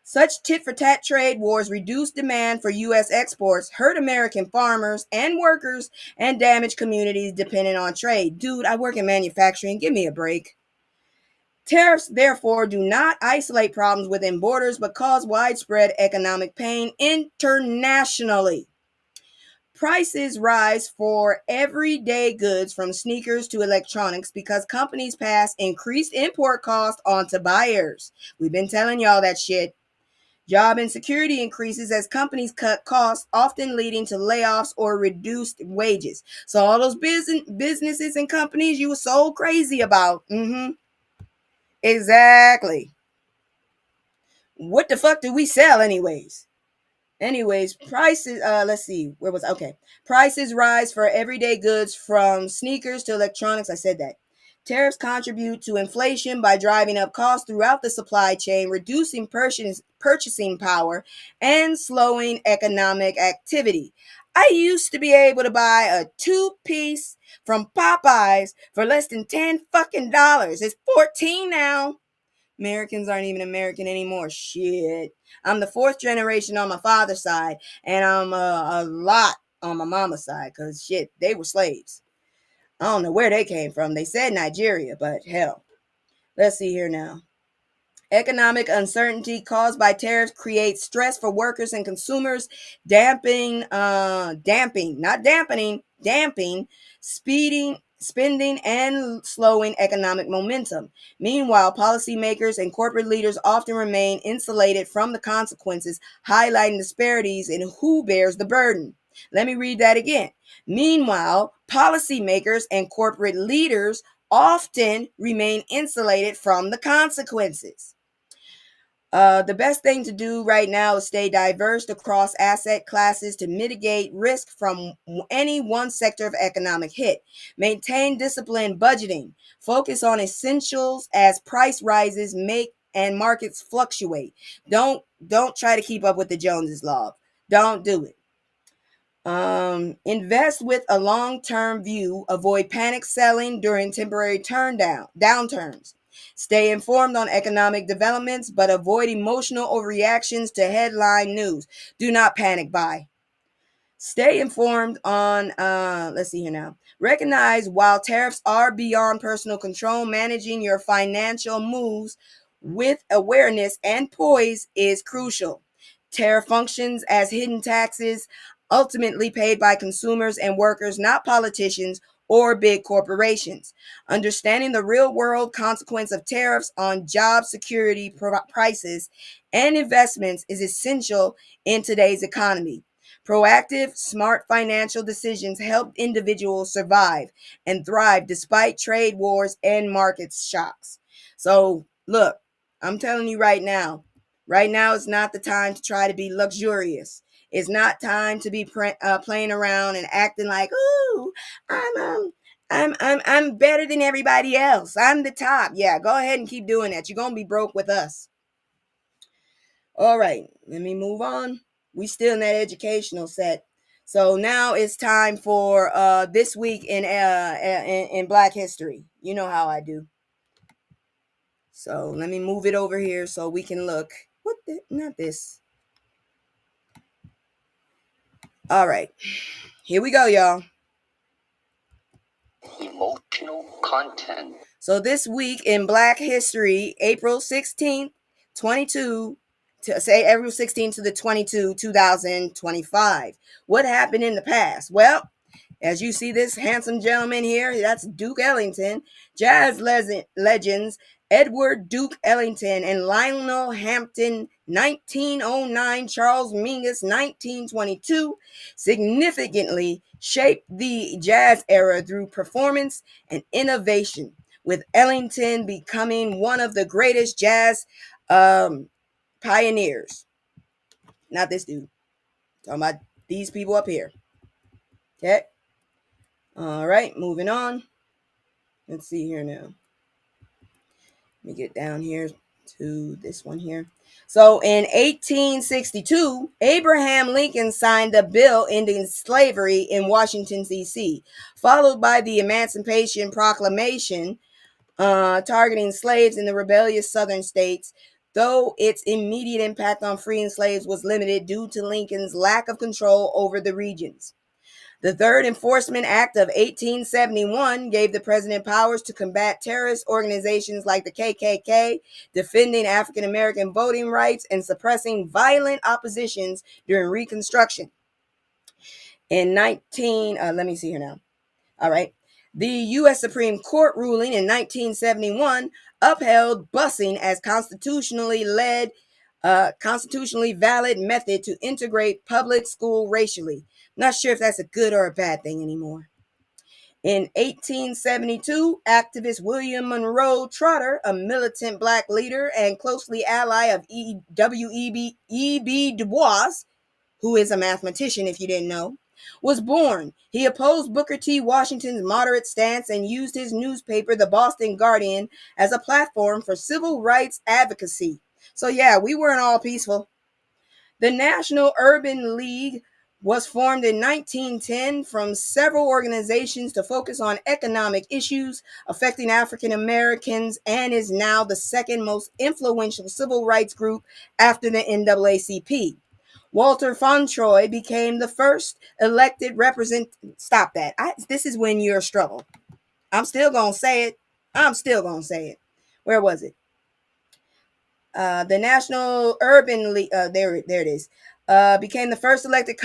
Such tit-for-tat trade wars reduce demand for U.S. exports, hurt American farmers and workers, and damage communities dependent on trade. Dude, I work in manufacturing. Give me a break. Tariffs, therefore, do not isolate problems within borders, but cause widespread economic pain internationally. Prices rise for everyday goods from sneakers to electronics because companies pass increased import costs onto buyers. We've been telling y'all that shit. Job insecurity increases as companies cut costs, often leading to layoffs or reduced wages. So all those businesses and companies you were so crazy about. Exactly. What the fuck do we sell anyways? Prices, let's see, where was, okay. Prices rise for everyday goods from sneakers to electronics. I said that. Tariffs contribute to inflation by driving up costs throughout the supply chain, reducing purchasing power, and slowing economic activity. I used to be able to buy a two-piece from Popeyes for less than 10 fucking dollars. It's 14 now. Americans aren't even American anymore. Shit. I'm the fourth generation on my father's side, and I'm a lot on my mama's side, because shit, they were slaves. I don't know where they came from. They said Nigeria, but hell. Let's see here now. Economic uncertainty caused by tariffs creates stress for workers and consumers, damping, spending, and slowing economic momentum. Meanwhile, policymakers and corporate leaders often remain insulated from the consequences, highlighting disparities in who bears the burden. Let me read that again. Meanwhile, policymakers and corporate leaders often remain insulated from the consequences. The best thing to do right now is stay diverse across asset classes to mitigate risk from any one sector of economic hit. Maintain disciplined budgeting. Focus on essentials as price rises make and markets fluctuate. Don't try to keep up with the Joneses law. Don't do it. Invest with a long-term view. Avoid panic selling during temporary downturns. Stay informed on economic developments, but avoid emotional overreactions to headline news. Do not panic buy. Stay informed on, let's see here now. Recognize while tariffs are beyond personal control, managing your financial moves with awareness and poise is crucial. Tariff functions as hidden taxes, ultimately paid by consumers and workers, not politicians or big corporations. Understanding the real world consequence of tariffs on job security, prices, and investments is essential in today's economy. Proactive, smart financial decisions help individuals survive and thrive despite trade wars and market shocks. So, look, I'm telling you right now is not the time to try to be luxurious. It's not time to be playing around and acting like, ooh, I'm better than everybody else. I'm the top. Yeah, go ahead and keep doing that. You're gonna be broke with us. All right, let me move on. We still in that educational set. So now it's time for this week in Black History. You know how I do. So let me move it over here so we can look. Not this. All right. Here we go, y'all. Emotional content. So this week in Black History, April 16th, 22 to say April 16th to the 22, 2025. What happened in the past? Well, as you see this handsome gentleman here, that's Duke Ellington. Jazz legends Edward Duke Ellington and Lionel Hampton, 1909, Charles Mingus, 1922, significantly shaped the jazz era through performance and innovation, with Ellington becoming one of the greatest jazz pioneers. Not this dude. Talking about these people up here. Okay. All right, moving on. Let's see here now. Let me get down here to this one here. So in 1862, Abraham Lincoln signed a bill ending slavery in Washington, D.C., followed by the Emancipation Proclamation targeting slaves in the rebellious southern states, though its immediate impact on freeing slaves was limited due to Lincoln's lack of control over the regions. The Third Enforcement Act of 1871 gave the president powers to combat terrorist organizations like the KKK, defending African American voting rights, and suppressing violent oppositions during Reconstruction. In 19, let me see here now. All right. The U.S. Supreme Court ruling in 1971 upheld busing as constitutionally valid method to integrate public school racially. Not sure if that's a good or a bad thing anymore. In 1872, activist William Monroe Trotter, a militant black leader and closely ally of W.E.B. Du Bois, who is a mathematician if you didn't know, was born. He opposed Booker T. Washington's moderate stance and used his newspaper, the Boston Guardian, as a platform for civil rights advocacy. So yeah, we weren't all peaceful. The National Urban League was formed in 1910 from several organizations to focus on economic issues affecting African Americans and is now the second most influential civil rights group after the NAACP. Walter Fauntroy became the first elected representative. Stop that. This is when you're a struggle. I'm still going to say it. Where was it? The National Urban League, there it is, became the first elected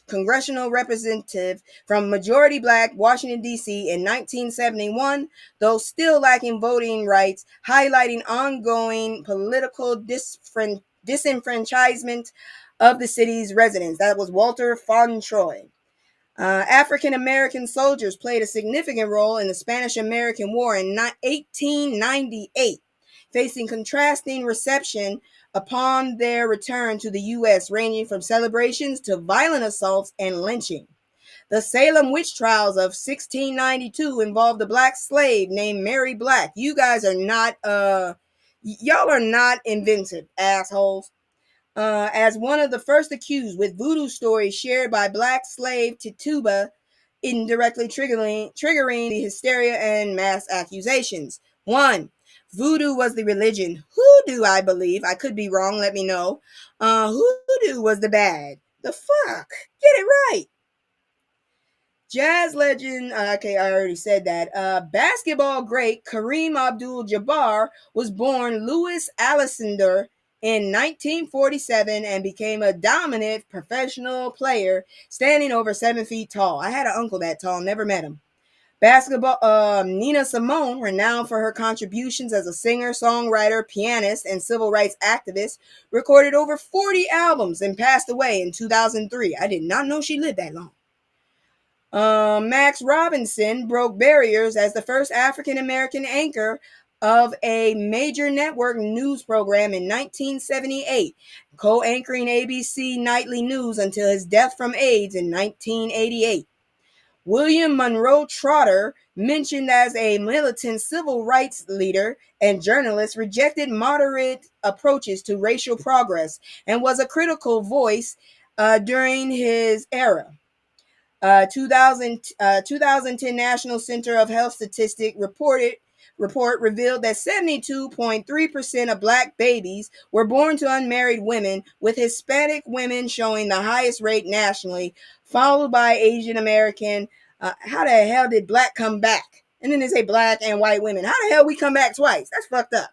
congressional representative from majority black Washington, D.C. in 1971, though still lacking voting rights, highlighting ongoing political disenfranchisement of the city's residents. That was Walter Fauntroy. African American soldiers played a significant role in the Spanish American War in 1898. Facing contrasting reception upon their return to the U.S., ranging from celebrations to violent assaults and lynching. The Salem witch trials of 1692 involved a black slave named Mary Black. You guys are not, y'all are not inventive, assholes. As one of the first accused, with voodoo stories shared by black slave Tituba, indirectly triggering the hysteria and mass accusations. 1. Voodoo was the religion. Hoodoo, I believe. I could be wrong. Let me know. Hoodoo was the bad. The fuck? Get it right. Jazz legend, okay, I already said that. Basketball great Kareem Abdul-Jabbar was born Louis Alcindor in 1947 and became a dominant professional player, standing over 7 feet tall. I had an uncle that tall, never met him. Basketball, Nina Simone, renowned for her contributions as a singer, songwriter, pianist, and civil rights activist, recorded over 40 albums and passed away in 2003. I did not know she lived that long. Max Robinson broke barriers as the first African American anchor of a major network news program in 1978, co-anchoring ABC Nightly News until his death from AIDS in 1988. William Monroe Trotter, mentioned as a militant civil rights leader and journalist, rejected moderate approaches to racial progress and was a critical voice during his era. 2010 National Center of Health Statistics report revealed that 72.3% of black babies were born to unmarried women, with Hispanic women showing the highest rate nationally, followed by Asian American. How the hell did black come back? And then they say black and white women. How the hell we come back twice? That's fucked up.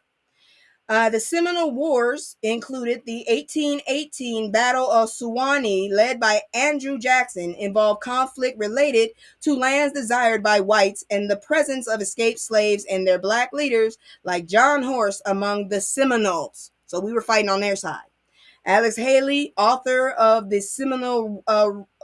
The Seminole Wars included the 1818 Battle of Suwanee, led by Andrew Jackson, involved conflict related to lands desired by whites and the presence of escaped slaves and their black leaders like John Horse among the Seminoles. So we were fighting on their side. Alex Haley, author of the seminal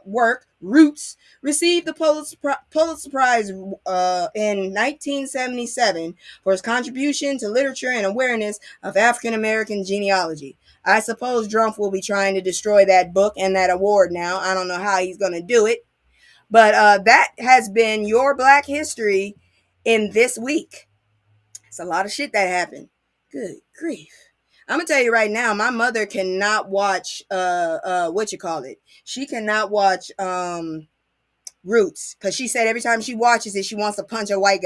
work Roots, received the Pulitzer Prize in 1977 for his contribution to literature and awareness of African American genealogy. I suppose Trump will be trying to destroy that book and that award now. I don't know how he's going to do it. But that has been your Black History in this week. It's a lot of shit that happened. Good grief. I'm gonna tell you right now, my mother cannot watch she cannot watch Roots, because she said every time she watches it, she wants to punch a white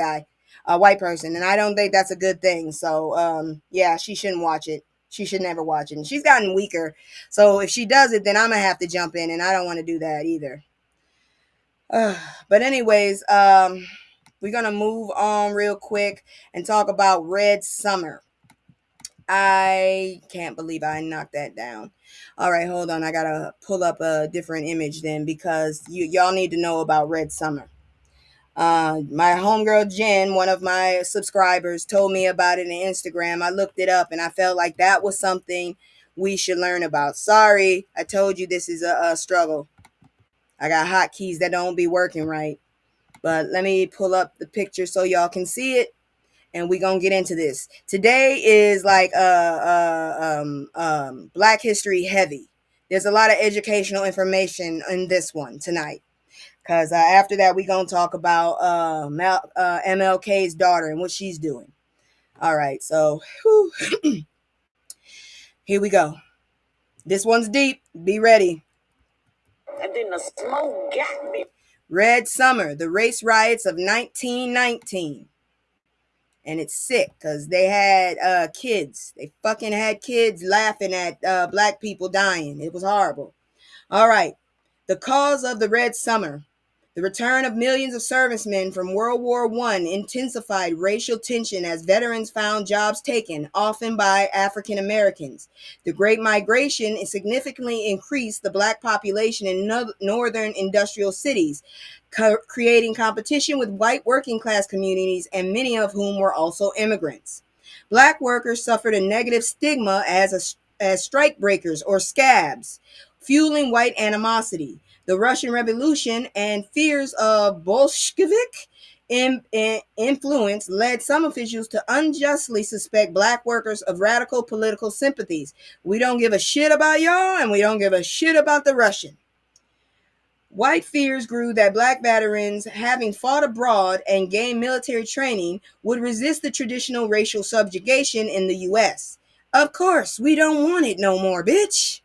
person, and I don't think that's a good thing. So yeah, she shouldn't watch it. She should never watch it. And she's gotten weaker, so if she does it, then I'm gonna have to jump in, and I don't want to do that either. But anyways, we're gonna move on real quick and talk about Red Summer. I can't believe I knocked that down. All right, hold on. I gotta pull up a different image then because y'all need to know about Red Summer. My homegirl Jen, one of my subscribers, told me about it on Instagram. I looked it up and I felt like that was something we should learn about. Sorry, I told you this is a struggle. I got hotkeys that don't be working right. But let me pull up the picture so y'all can see it, and we gonna get into this. Today is like Black History heavy. There's a lot of educational information in this one tonight. Cause after that we gonna talk about MLK's daughter and what she's doing. All right, so here we go. This one's deep. Be ready. And then the smoke got me. Red Summer, the race riots of 1919. And it's sick because they had kids. They fucking had kids laughing at black people dying. It was horrible. All right. The cause of the Red Summer. The return of millions of servicemen from World War I intensified racial tension as veterans found jobs taken, often by African Americans. The Great Migration significantly increased the black population in northern industrial cities, creating competition with white working class communities, and many of whom were also immigrants. Black workers suffered a negative stigma as strike breakers or scabs, fueling white animosity. The Russian Revolution and fears of Bolshevik influence led some officials to unjustly suspect black workers of radical political sympathies. We don't give a shit about y'all, and we don't give a shit about the Russian. White fears grew that black veterans, having fought abroad and gained military training, would resist the traditional racial subjugation in the U.S. Of course, we don't want it no more, bitch.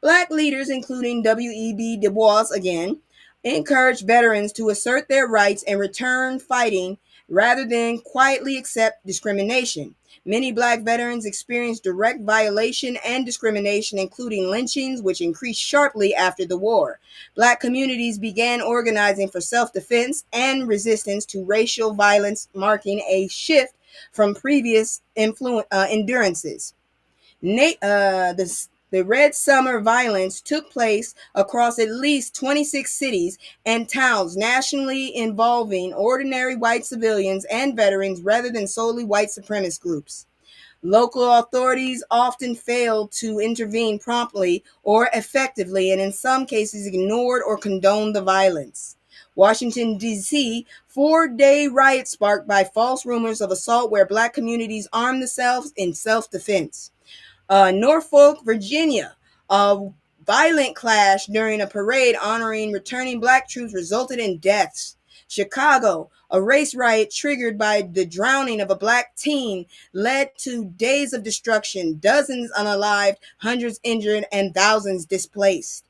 Black leaders, including W.E.B. Du Bois again, encouraged veterans to assert their rights and return fighting rather than quietly accept discrimination. Many black veterans experienced direct violation and discrimination, including lynchings, which increased sharply after the war. Black communities began organizing for self-defense and resistance to racial violence, marking a shift from previous endurances. The Red Summer violence took place across at least 26 cities and towns nationally, involving ordinary white civilians and veterans rather than solely white supremacist groups. Local authorities often failed to intervene promptly or effectively, and in some cases ignored or condoned the violence. Washington, D.C., 4-day riot sparked by false rumors of assault where black communities armed themselves in self-defense. Norfolk, Virginia, a violent clash during a parade honoring returning black troops resulted in deaths. Chicago, a race riot triggered by the drowning of a black teen led to days of destruction, dozens unalived, hundreds injured, and thousands displaced.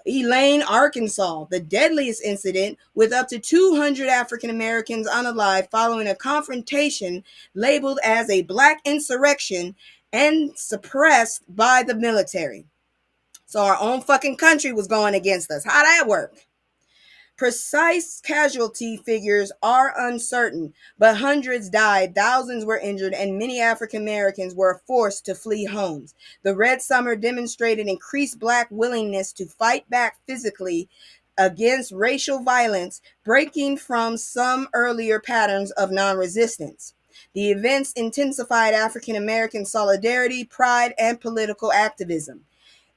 Elaine, Arkansas, the deadliest incident with up to 200 African Americans unalive following a confrontation labeled as a black insurrection and suppressed by the military. So our own fucking country was going against us. How'd that work? Precise casualty figures are uncertain, but hundreds died, thousands were injured, and many African Americans were forced to flee homes. The Red Summer demonstrated increased black willingness to fight back physically against racial violence, breaking from some earlier patterns of non-resistance. The events intensified African American solidarity, pride, and political activism.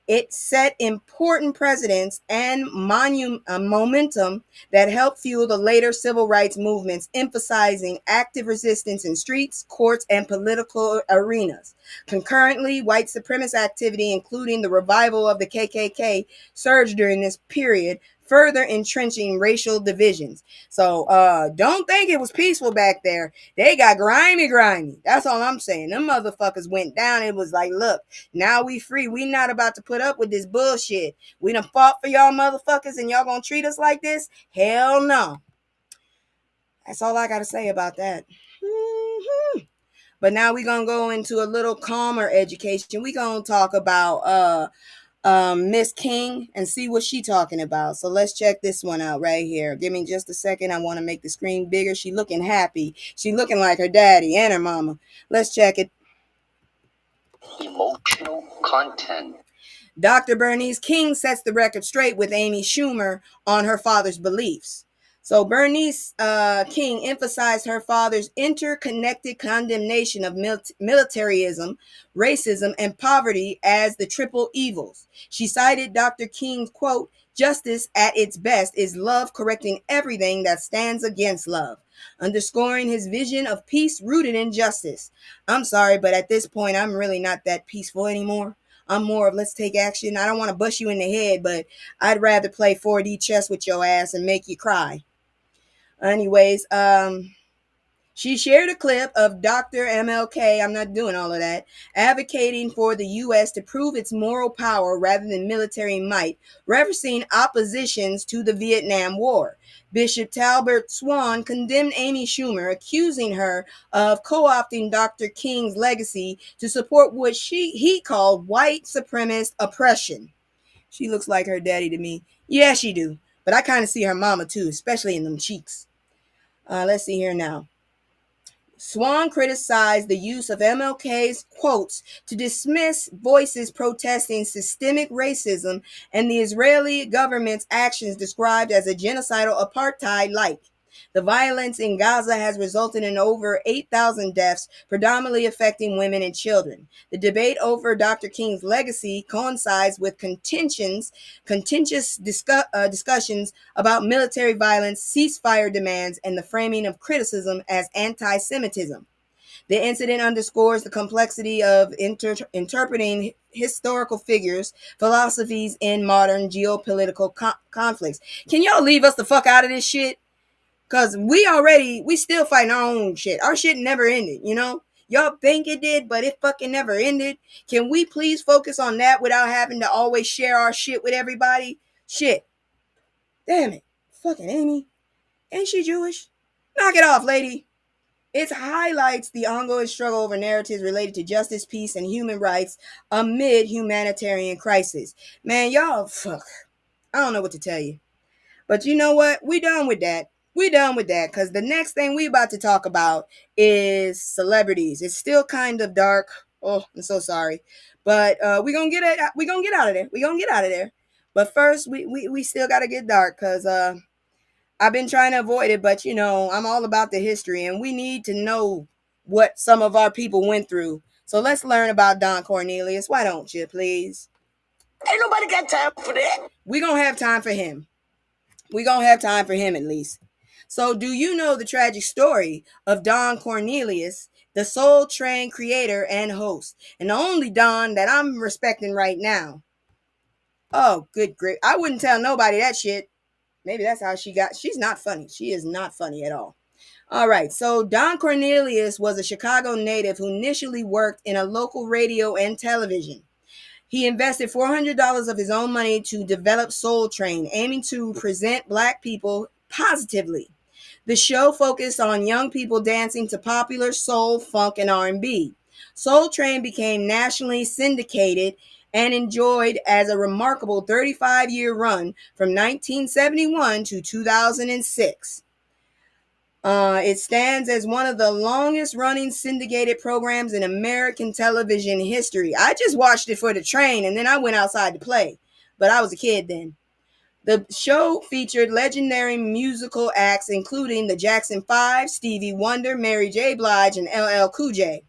It set important precedents and momentum that helped fuel the later civil rights movements, emphasizing active resistance in streets, courts, and political arenas. Concurrently, white supremacist activity, including the revival of the KKK, surged during this period, further entrenching racial divisions. So don't think it was peaceful back there. They got grimy. That's all I'm saying. Them motherfuckers went down. It was like, look, now we free. We not about to put up with this bullshit. We done fought for y'all motherfuckers and y'all gonna treat us like this? Hell no. That's all I gotta say about that. But now we gonna go into a little calmer education. We gonna talk about Miss King and see what she talking about. So let's check this one out right here. Give me just a second. I want to make the screen bigger. She looking happy. She looking like her daddy and her mama. Let's check it. Emotional content. Dr. Bernice King sets the record straight with Amy Schumer on her father's beliefs. So Bernice King emphasized her father's interconnected condemnation of militarism, racism, and poverty as the triple evils. She cited Dr. King's quote, "Justice at its best is love correcting everything that stands against love," underscoring his vision of peace rooted in justice. I'm sorry, but at this point, I'm really not that peaceful anymore. I'm more of let's take action. I don't want to bust you in the head, but I'd rather play 4D chess with your ass and make you cry. Anyways, she shared a clip of Dr. MLK, I'm not doing all of that, advocating for the U.S. to prove its moral power rather than military might, referencing oppositions to the Vietnam War. Bishop Talbert Swan condemned Amy Schumer, accusing her of co-opting Dr. King's legacy to support what he called white supremacist oppression. She looks like her daddy to me. Yeah, she do. But I kind of see her mama too, especially in them cheeks. Let's see here now. Swan criticized the use of MLK's quotes to dismiss voices protesting systemic racism and the Israeli government's actions described as a genocidal apartheid-like. The violence in Gaza has resulted in over 8,000 deaths, predominantly affecting women and children. The debate over Dr. King's legacy coincides with contentious discussions about military violence, ceasefire demands, and the framing of criticism as anti-Semitism. The incident underscores the complexity of interpreting historical figures, philosophies in modern geopolitical conflicts. Can y'all leave us the fuck out of this shit? Cause we still fighting our own shit. Our shit never ended, you know? Y'all think it did, but it fucking never ended. Can we please focus on that without having to always share our shit with everybody? Shit. Damn it. Fucking Amy. Ain't she Jewish? Knock it off, lady. It highlights the ongoing struggle over narratives related to justice, peace, and human rights amid humanitarian crisis. Man, y'all, fuck. I don't know what to tell you. But you know what? We done with that. We done with that because the next thing we about to talk about is celebrities. It's still kind of dark. Oh, I'm so sorry, but we gonna get it. We gonna get out of there. We gonna get out of there. But first, we still gotta get dark because I've been trying to avoid it. But you know, I'm all about the history, and we need to know what some of our people went through. So let's learn about Don Cornelius. Why don't you, please? Ain't nobody got time for that. We gonna have time for him. We gonna have time for him at least. So do you know the tragic story of Don Cornelius, the Soul Train creator and host, and the only Don that I'm respecting right now? Oh, good grief. I wouldn't tell nobody that shit. Maybe that's how she's not funny. She is not funny at all. All right, so Don Cornelius was a Chicago native who initially worked in a local radio and television. He invested $400 of his own money to develop Soul Train, aiming to present Black people positively. The show focused on young people dancing to popular soul, funk, and R&B. Soul Train became nationally syndicated and enjoyed as a remarkable 35-year run from 1971 to 2006. It stands as one of the longest running syndicated programs in American television history. I just watched it for the train and then I went outside to play, but I was a kid then. The show featured legendary musical acts including the Jackson 5, Stevie Wonder, Mary J. Blige, and LL Cool J.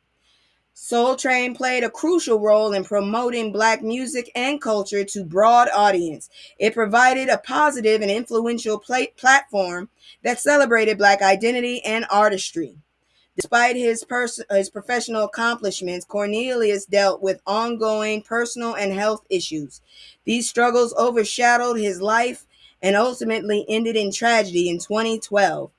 Soul Train played a crucial role in promoting Black music and culture to broad audience. It provided a positive and influential platform that celebrated Black identity and artistry. Despite his professional accomplishments, Cornelius dealt with ongoing personal and health issues. These struggles overshadowed his life and ultimately ended in tragedy in 2012.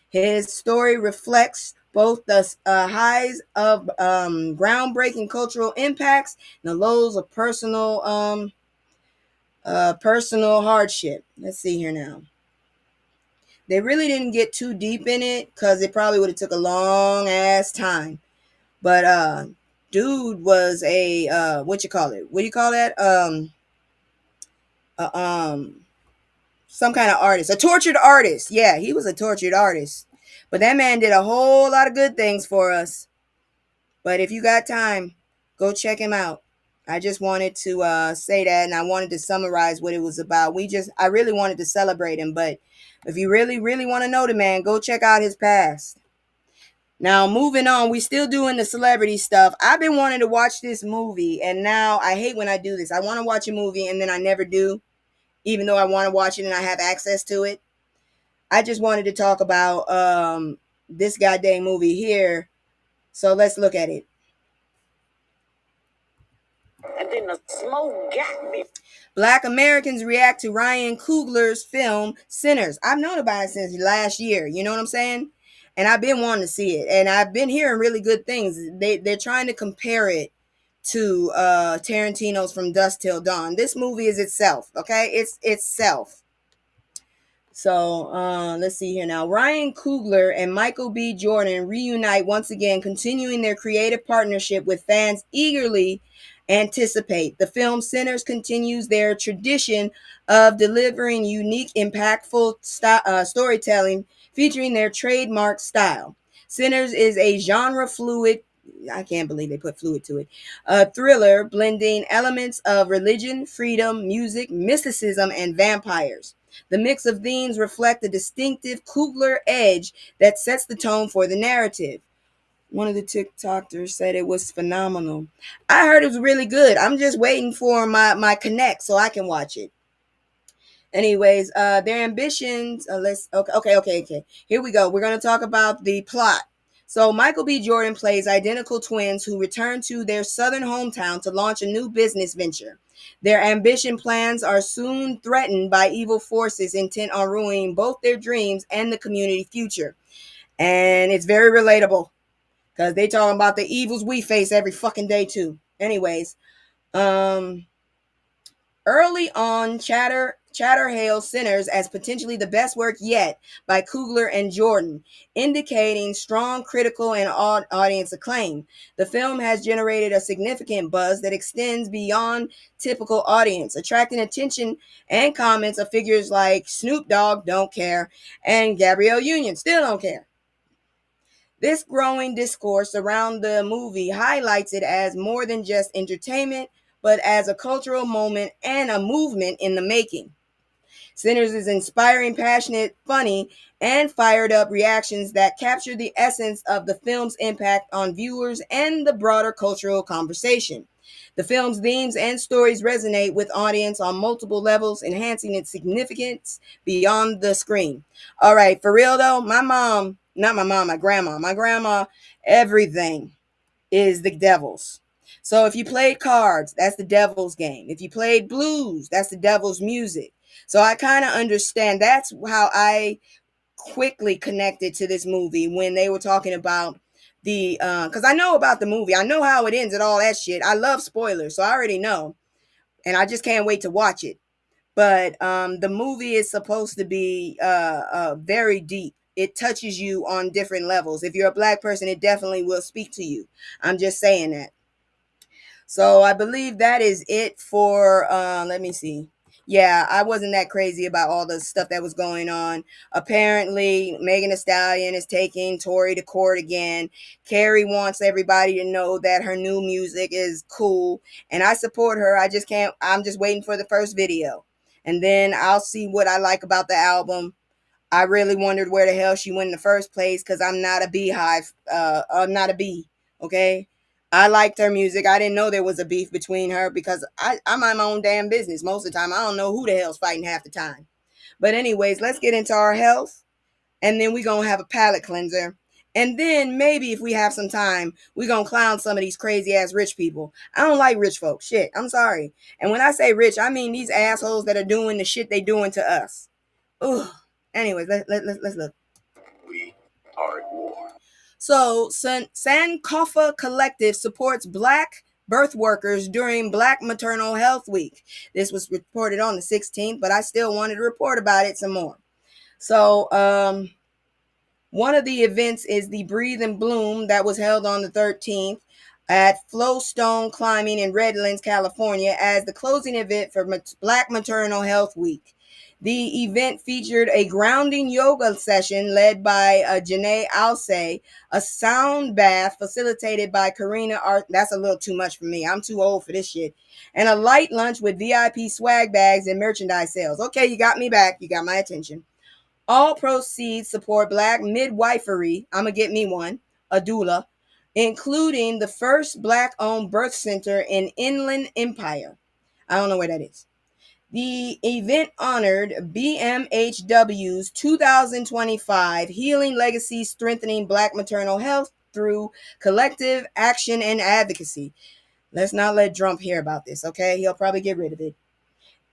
His story reflects both the highs of groundbreaking cultural impacts and the lows of personal hardship. Let's see here now. They really didn't get too deep in it because it probably would have took a long ass time. But dude was a what do you call that? some kind of artist, a tortured artist. Yeah, he was a tortured artist. But that man did a whole lot of good things for us. But if you got time, go check him out. I just wanted to say that, and I wanted to summarize what it was about. I really wanted to celebrate him, but if you really, really want to know the man, go check out his past. Now, moving on, we still doing the celebrity stuff. I've been wanting to watch this movie, and now I hate when I do this. I want to watch a movie, and then I never do, even though I want to watch it and I have access to it. I just wanted to talk about this goddamn movie here. So let's look at it. And then the smoke got me. Black Americans react to Ryan Coogler's film Sinners. I've known about it since last year. You know what I'm saying? And I've been wanting to see it. And I've been hearing really good things. They're trying to compare it to Tarantino's From Dusk Till Dawn. This movie is itself, okay? It's itself. So let's see here now. Ryan Coogler and Michael B. Jordan reunite once again, continuing their creative partnership with fans eagerly anticipate. The film Sinners continues their tradition of delivering unique, impactful storytelling featuring their trademark style. Sinners is a genre fluid, I can't believe they put fluid to it, a thriller blending elements of religion, freedom, music, mysticism, and vampires. The mix of themes reflect the distinctive Coogler edge that sets the tone for the narrative. One of the TikTokers said it was phenomenal. I heard it was really good. I'm just waiting for my connect so I can watch it. Anyways, their ambitions. Okay. Here we go. We're gonna talk about the plot. So Michael B. Jordan plays identical twins who return to their southern hometown to launch a new business venture. Their ambition plans are soon threatened by evil forces intent on ruining both their dreams and the community future. And it's very relatable because they talking about the evils we face every fucking day too. Anyways, early on, Chatter hails Sinners as potentially the best work yet by Coogler and Jordan, indicating strong critical and audience acclaim. The film has generated a significant buzz that extends beyond typical audience, attracting attention and comments of figures like Snoop Dogg, don't care, and Gabrielle Union, still don't care. This growing discourse around the movie highlights it as more than just entertainment, but as a cultural moment and a movement in the making. Sinners is inspiring, passionate, funny, and fired up reactions that capture the essence of the film's impact on viewers and the broader cultural conversation. The film's themes and stories resonate with audience on multiple levels, enhancing its significance beyond the screen. All right, for real though, my grandma, everything is the devil's. So if you played cards, that's the devil's game. If you played blues, that's the devil's music. So I kind of understand. That's how I quickly connected to this movie when they were talking about the because I know about the movie. I know how it ends and all that shit. I love spoilers, so I already know. And I just can't wait to watch it. But the movie is supposed to be very deep. It touches you on different levels. If you're a black person, it definitely will speak to you. I'm just saying that. So I believe that is it for let me see. Yeah, I wasn't that crazy about all the stuff that was going on. Apparently, Megan Thee Stallion is taking Tory to court again. Carrie wants everybody to know that her new music is cool, and I support her. I'm just waiting for the first video, and then I'll see what I like about the album. I really wondered where the hell she went in the first place because I'm not a beehive. I'm not a bee. Okay. I liked her music. I didn't know there was a beef between her because I mind my own damn business most of the time. I don't know who the hell's fighting half the time. But anyways, let's get into our health. And then we're going to have a palate cleanser. And then maybe if we have some time, we're going to clown some of these crazy ass rich people. I don't like rich folks. Shit. I'm sorry. And when I say rich, I mean these assholes that are doing the shit they doing to us. Ugh. Anyways, let's look. We are at war. So, Sankofa Collective supports Black birth workers during Black Maternal Health Week. This was reported on the 16th, but I still wanted to report about it some more. So, one of the events is the Breathe and Bloom that was held on the 13th. at Flowstone Climbing in Redlands, California, as the closing event for Black Maternal Health Week. The event featured a grounding yoga session led by Janae Alsay, a sound bath facilitated by Karina Art. That's a little too much for me. I'm too old for this shit. And a light lunch with VIP swag bags and merchandise sales. Okay, you got me back. You got my attention. All proceeds support Black midwifery. I'm going to get me one, a doula, including the first Black-owned birth center in Inland Empire. I don't know where that is. The event honored BMHW's 2025 Healing Legacy Strengthening Black Maternal Health through Collective Action and Advocacy. Let's not let Trump hear about this, okay? He'll probably get rid of it.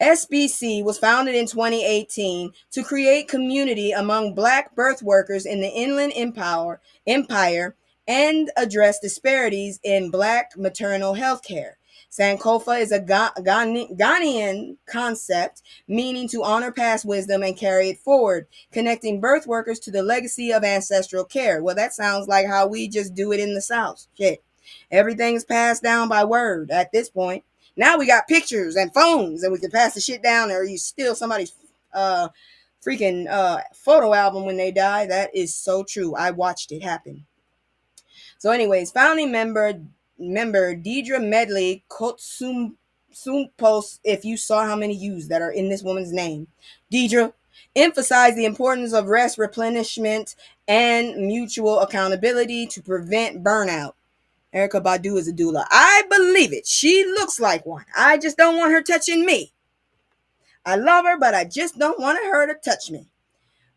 SBC was founded in 2018 to create community among Black birth workers in the Inland Empire and address disparities in Black maternal health care. Sankofa is a Ghanaian concept meaning to honor past wisdom and carry it forward, connecting birth workers to the legacy of ancestral care. Well, that sounds like how we just do it in the South. Shit. Everything's passed down by word at this point. Now we got pictures and phones, and we can pass the shit down, or you steal somebody's freaking photo album when they die. That is so true. I watched it happen. So, anyways, founding member Deidre Medley Kotsumpos, if you saw how many U's that are in this woman's name, Deidre emphasized the importance of rest, replenishment, and mutual accountability to prevent burnout. Erykah Badu is a doula. I believe it. She looks like one. I just don't want her touching me. I love her, but I just don't want her to touch me.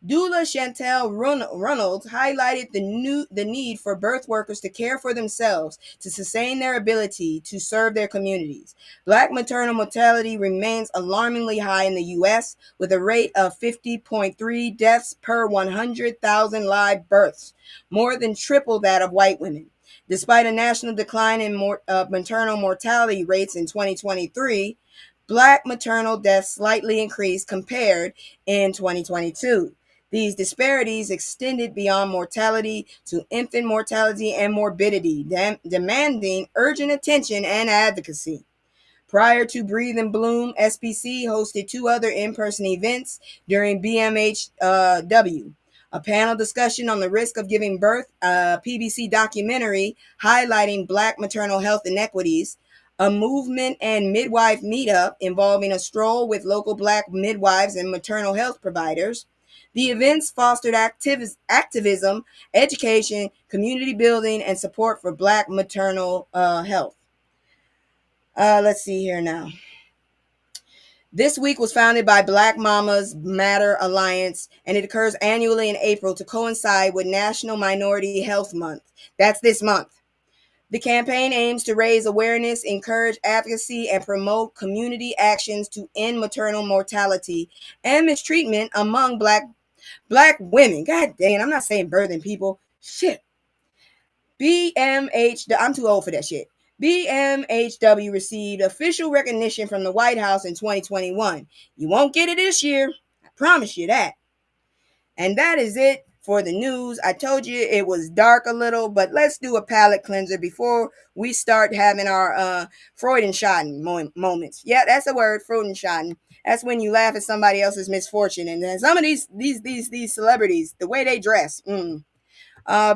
Doula Chantel Reynolds highlighted the need for birth workers to care for themselves to sustain their ability to serve their communities. Black maternal mortality remains alarmingly high in the U.S., with a rate of 50.3 deaths per 100,000 live births, more than triple that of white women. Despite a national decline in maternal mortality rates in 2023, Black maternal deaths slightly increased compared in 2022. These disparities extended beyond mortality to infant mortality and morbidity, demanding urgent attention and advocacy. Prior to Breathe and Bloom, SBC hosted two other in-person events during BMHW. A panel discussion on the risk of giving birth, a PBC documentary highlighting Black maternal health inequities, a movement and midwife meetup involving a stroll with local Black midwives and maternal health providers. The events fostered activism, education, community building, and support for Black maternal health. Let's see here now. This week was founded by Black Mamas Matter Alliance, and it occurs annually in April to coincide with National Minority Health Month. That's this month. The campaign aims to raise awareness, encourage advocacy, and promote community actions to end maternal mortality and mistreatment among Black women. God dang, I'm not saying birthing people. Shit. I'm too old for that shit. BMHW received official recognition from the White House in 2021. You won't get it this year. I promise you that. And that is it for the news. I told you it was dark a little, but let's do a palate cleanser before we start having our Freudenschaden moments. Yeah, that's a word, Freudenschaden. That's when you laugh at somebody else's misfortune. And then some of these celebrities, the way they dress.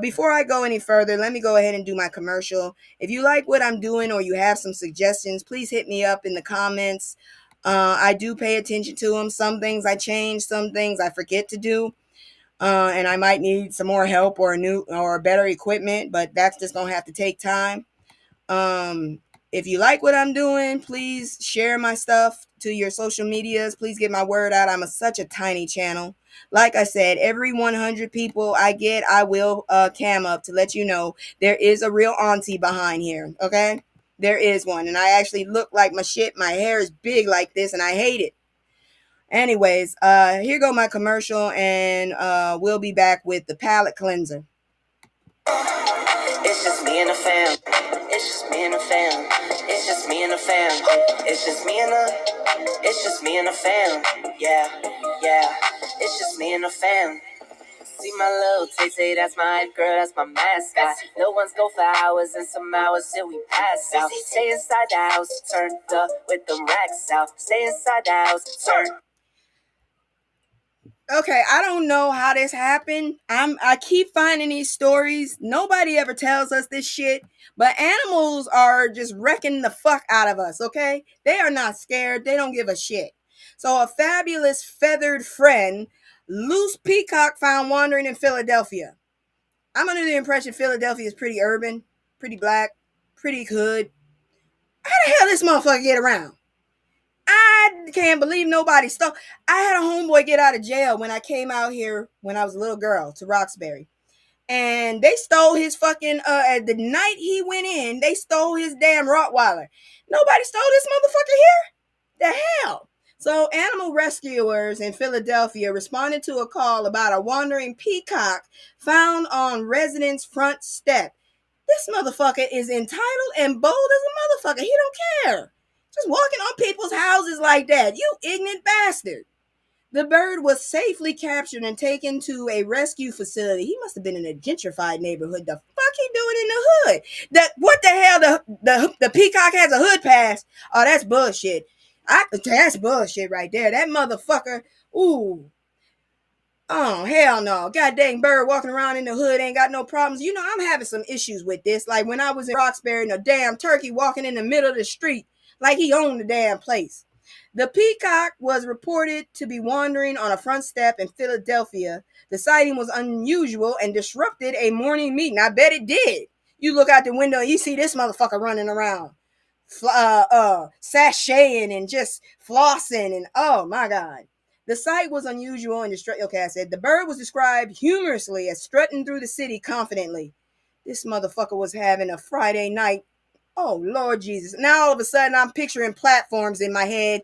Before I go any further, let me go ahead and do my commercial. If you like what I'm doing or you have some suggestions, please hit me up in the comments. I do pay attention to them. Some things I change, some things I forget to do. And I might need some more help or better equipment, but that's just gonna have to take time. If you like what I'm doing, please share my stuff to your social medias. Please get my word out. I'm such a tiny channel. Like I said, every 100 people I get, I will cam up to let you know there is a real auntie behind here. Okay, there is one, and I actually look like my shit. My hair is big like this, and I hate it. Anyways, here go my commercial, and we'll be back with the palate cleanser. It's just me and the fam. It's just me and the fam. It's just me and the fam. It's just me and the fam. Yeah, yeah. It's just me and the fam. See my little Tay, that's my hype girl, that's my mascot. No one's go for hours and some hours till we pass out. Stay inside the house, turned up with them racks out. Stay inside the house, turned. Okay, I don't know how this happened. I keep finding these stories. Nobody ever tells us this shit. But animals are just wrecking the fuck out of us, okay? They are not scared. They don't give a shit. So a fabulous feathered friend, loose peacock found wandering in Philadelphia. I'm under the impression Philadelphia is pretty urban, pretty black, pretty hood. How the hell this motherfucker get around? I can't believe nobody stole. I had a homeboy get out of jail when I came out here when I was a little girl to Roxbury. And they stole his fucking the night he went in, they stole his damn Rottweiler. Nobody stole this motherfucker here? The hell? So animal rescuers in Philadelphia responded to a call about a wandering peacock found on residents' front step. This motherfucker is entitled and bold as a motherfucker. He don't care. Just walking on people's houses like that. You ignorant bastard. The bird was safely captured and taken to a rescue facility. He must have been in a gentrified neighborhood. The fuck he doing in the hood? What the hell? The peacock has a hood pass. Oh, that's bullshit. That's bullshit right there. That motherfucker. Ooh. Oh, hell no. God dang bird walking around in the hood ain't got no problems. You know, I'm having some issues with this. Like when I was in Roxbury and a damn turkey walking in the middle of the street like he owned the damn place. The peacock was reported to be wandering on a front step in Philadelphia. The sighting was unusual and disrupted a morning meeting. I bet it did. You look out the window and you see this motherfucker running around, sashaying and just flossing and oh my God. The sight was unusual and okay, I said the bird was described humorously as strutting through the city confidently. This motherfucker was having a Friday night. Oh, Lord Jesus. Now all of a sudden I'm picturing platforms in my head.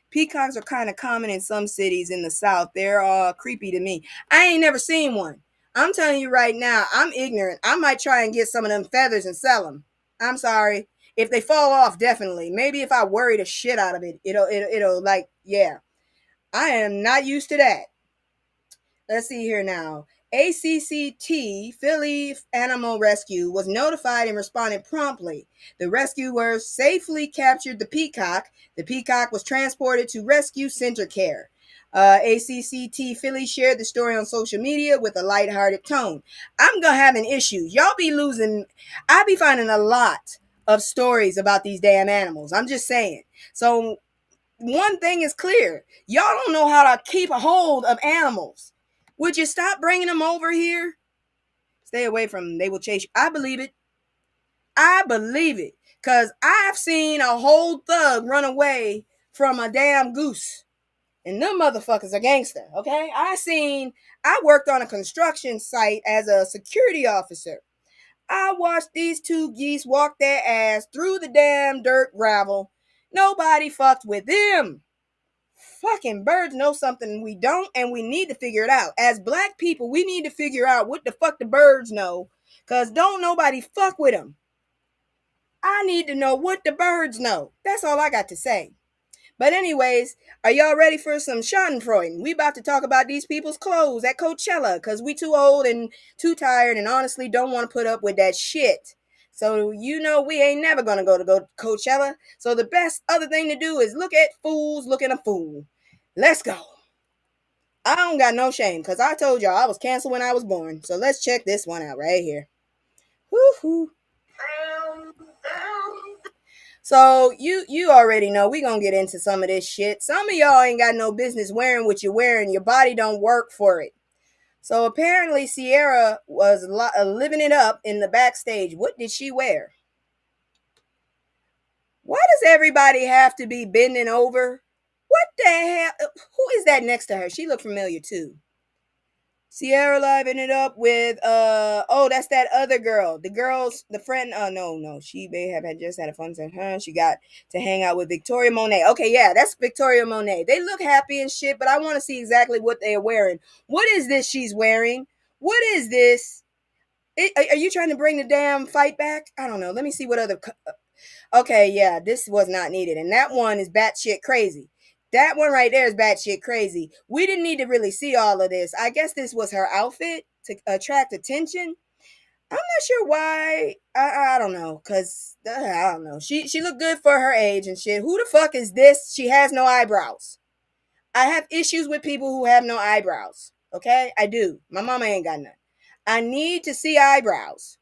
Peacocks are kind of common in some cities in the South. They're creepy to me. I ain't never seen one. I'm telling you right now, I'm ignorant. I might try and get some of them feathers and sell them. I'm sorry. If they fall off, definitely. Maybe if I worry the shit out of it, it'll like, yeah. I am not used to that. Let's see here now. ACCT Philly Animal Rescue was notified and responded promptly. The rescuers safely captured the peacock. The peacock was transported to Rescue Center Care. ACCT Philly shared the story on social media with a lighthearted tone. I'm gonna having issues. Y'all be losing. I be finding a lot of stories about these damn animals. I'm just saying. So one thing is clear. Y'all don't know how to keep a hold of animals. Would you stop bringing them over here? Stay away from them. They will chase you. I believe it. I believe it. Because I've seen a whole thug run away from a damn goose. And them motherfuckers are gangster, okay? I worked on a construction site as a security officer. I watched these two geese walk their ass through the damn dirt gravel. Nobody fucked with them. Fucking birds know something we don't, and we need to figure it out. As black people, we need to figure out what the fuck the birds know, because don't nobody fuck with them. I need to know what the birds know. That's all I got to say. But anyways, are y'all ready for some schadenfreude? We about to talk about these people's clothes at Coachella, because we too old and too tired and honestly don't want to put up with that shit. So you know we ain't never going to go Coachella. So the best other thing to do is look at fools looking a fool. Let's go. I don't got no shame because I told y'all I was canceled when I was born. So let's check this one out right here. Woo-hoo. So you already know we gonna get into some of this shit. Some of y'all ain't got no business wearing what you're wearing. Your body don't work for it. So apparently Sierra was living it up in the backstage. What did she wear? Why does everybody have to be bending over? What the hell? Who is that next to her? She looked familiar too. Sierra livened it up with that's that other girl. The friend. No, she may have just had a fun time. She got to hang out with Victoria Monet. Okay, yeah, that's Victoria Monet. They look happy and shit, but I want to see exactly what they're wearing. What is this she's wearing? What is this? Are you trying to bring the damn fight back? I don't know. Let me see what other. Okay, yeah, this was not needed, and that one is batshit crazy. That one right there is batshit crazy. We didn't need to really see all of this. I guess this was her outfit to attract attention. I'm not sure why. I don't know, cause I don't know. She looked good for her age and shit. Who the fuck is this? She has no eyebrows. I have issues with people who have no eyebrows. Okay, I do. My mama ain't got none. I need to see eyebrows.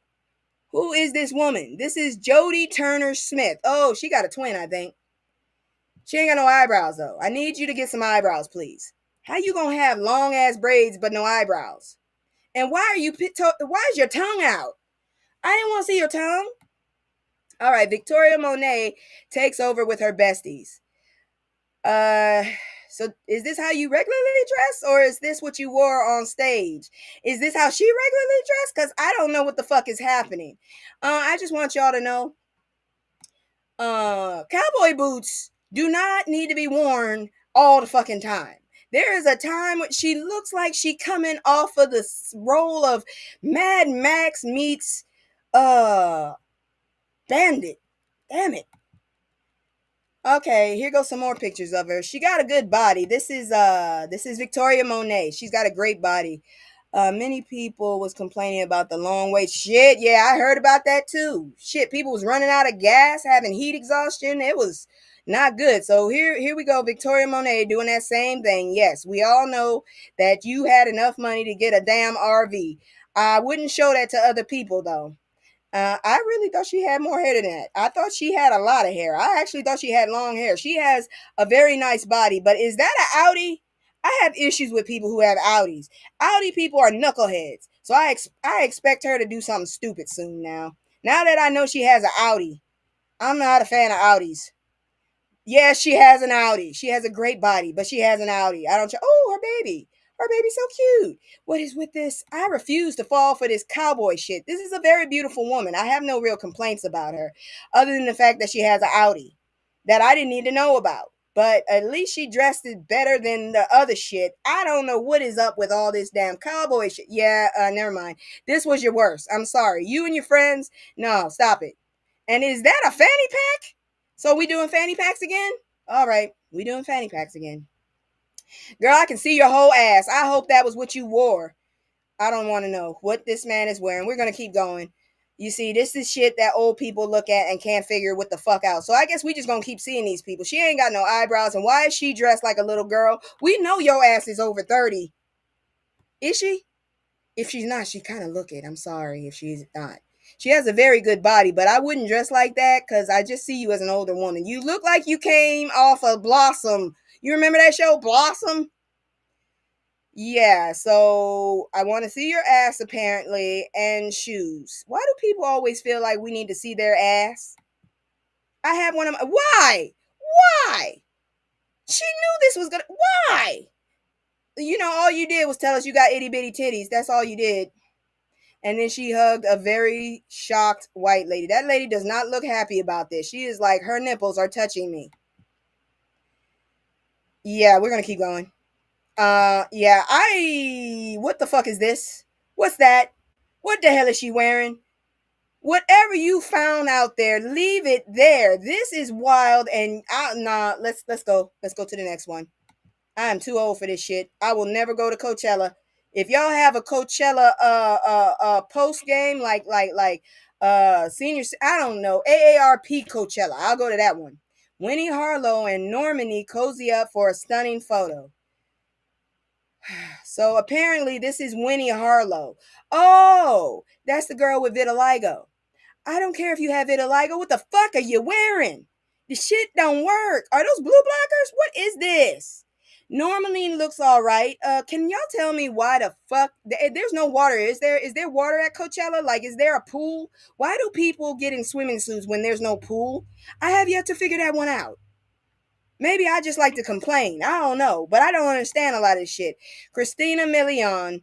Who is this woman? This is Jodie Turner Smith. Oh, she got a twin, I think. She ain't got no eyebrows though. I need you to get some eyebrows, please. How you gonna have long ass braids but no eyebrows? And why are you why is your tongue out? I didn't want to see your tongue. All right, Victoria Monet takes over with her besties. So is this how you regularly dress, or is this what you wore on stage? Is this how she regularly dressed? Because I don't know what the fuck is happening. I just want y'all to know, cowboy boots do not need to be worn all the fucking time. There is a time when she looks like she coming off of the role of Mad Max meets Bandit. Damn it. Okay, here goes some more pictures of her. She got a good body. This is Victoria Monet. She's got a great body. Many people was complaining about the long wait. Shit, yeah, I heard about that too. Shit, people was running out of gas, having heat exhaustion. It was not good. So here we go, Victoria Monet doing that same thing. Yes, we all know that you had enough money to get a damn RV. I wouldn't show that to other people though. I really thought she had more hair than that. I thought she had a lot of hair. I actually thought she had long hair. She has a very nice body, but is that an Audi? I have issues with people who have Audis. Audi people are knuckleheads. So I expect her to do something stupid soon now. Now that I know she has an Audi, I'm not a fan of Audis. Yes, she has an Audi. She has a great body, but she has an Audi. I don't. Oh, her baby. Her baby's so cute. What is with this? I refuse to fall for this cowboy shit. This is a very beautiful woman. I have no real complaints about her, other than the fact that she has an Audi that I didn't need to know about. But at least she dressed it better than the other shit. I don't know what is up with all this damn cowboy shit. Yeah, never mind. This was your worst. I'm sorry. You and your friends, no, stop it. And is that a fanny pack? So we doing fanny packs again? All right, we doing fanny packs again. Girl, I can see your whole ass. I hope that was what you wore. I don't want to know what this man is wearing. We're going to keep going. You see, this is shit that old people look at and can't figure what the fuck out. So I guess we just going to keep seeing these people. She ain't got no eyebrows. And why is she dressed like a little girl? We know your ass is over 30. Is she? If she's not, she kind of look it. I'm sorry if she's not. She has a very good body, but I wouldn't dress like that because I just see you as an older woman. You look like you came off of Blossom. You remember that show, Blossom? Yeah, so I want to see your ass apparently and shoes. Why do people always feel like we need to see their ass? I have one of my. Why? Why? She knew this was gonna. Why? You know, all you did was tell us you got itty bitty titties. That's all you did. And then she hugged a very shocked white lady. That lady does not look happy about this. She is like, her nipples are touching me. Yeah, we're gonna keep going. Yeah, what the fuck is this? What's that? What the hell is she wearing? Whatever you found out there, leave it there. This is wild and nah, let's go. Let's go to the next one. I am too old for this shit. I will never go to Coachella. If y'all have a Coachella post game like senior, I don't know, AARP Coachella, I'll go to that one. Winnie Harlow and Normandy cozy up for a stunning photo. So apparently this is Winnie Harlow. Oh, that's the girl with vitiligo. I don't care if you have vitiligo. What the fuck are you wearing? The shit don't work. Are those blue blockers? What is this? Normally looks all right. Can y'all tell me why the fuck there's no water? Is there water at Coachella? Like, is there a pool? Why do people get in swimming suits when there's no pool? I have yet to figure that one out. Maybe I just like to complain. I don't know, but I don't understand a lot of this shit. Christina Milian.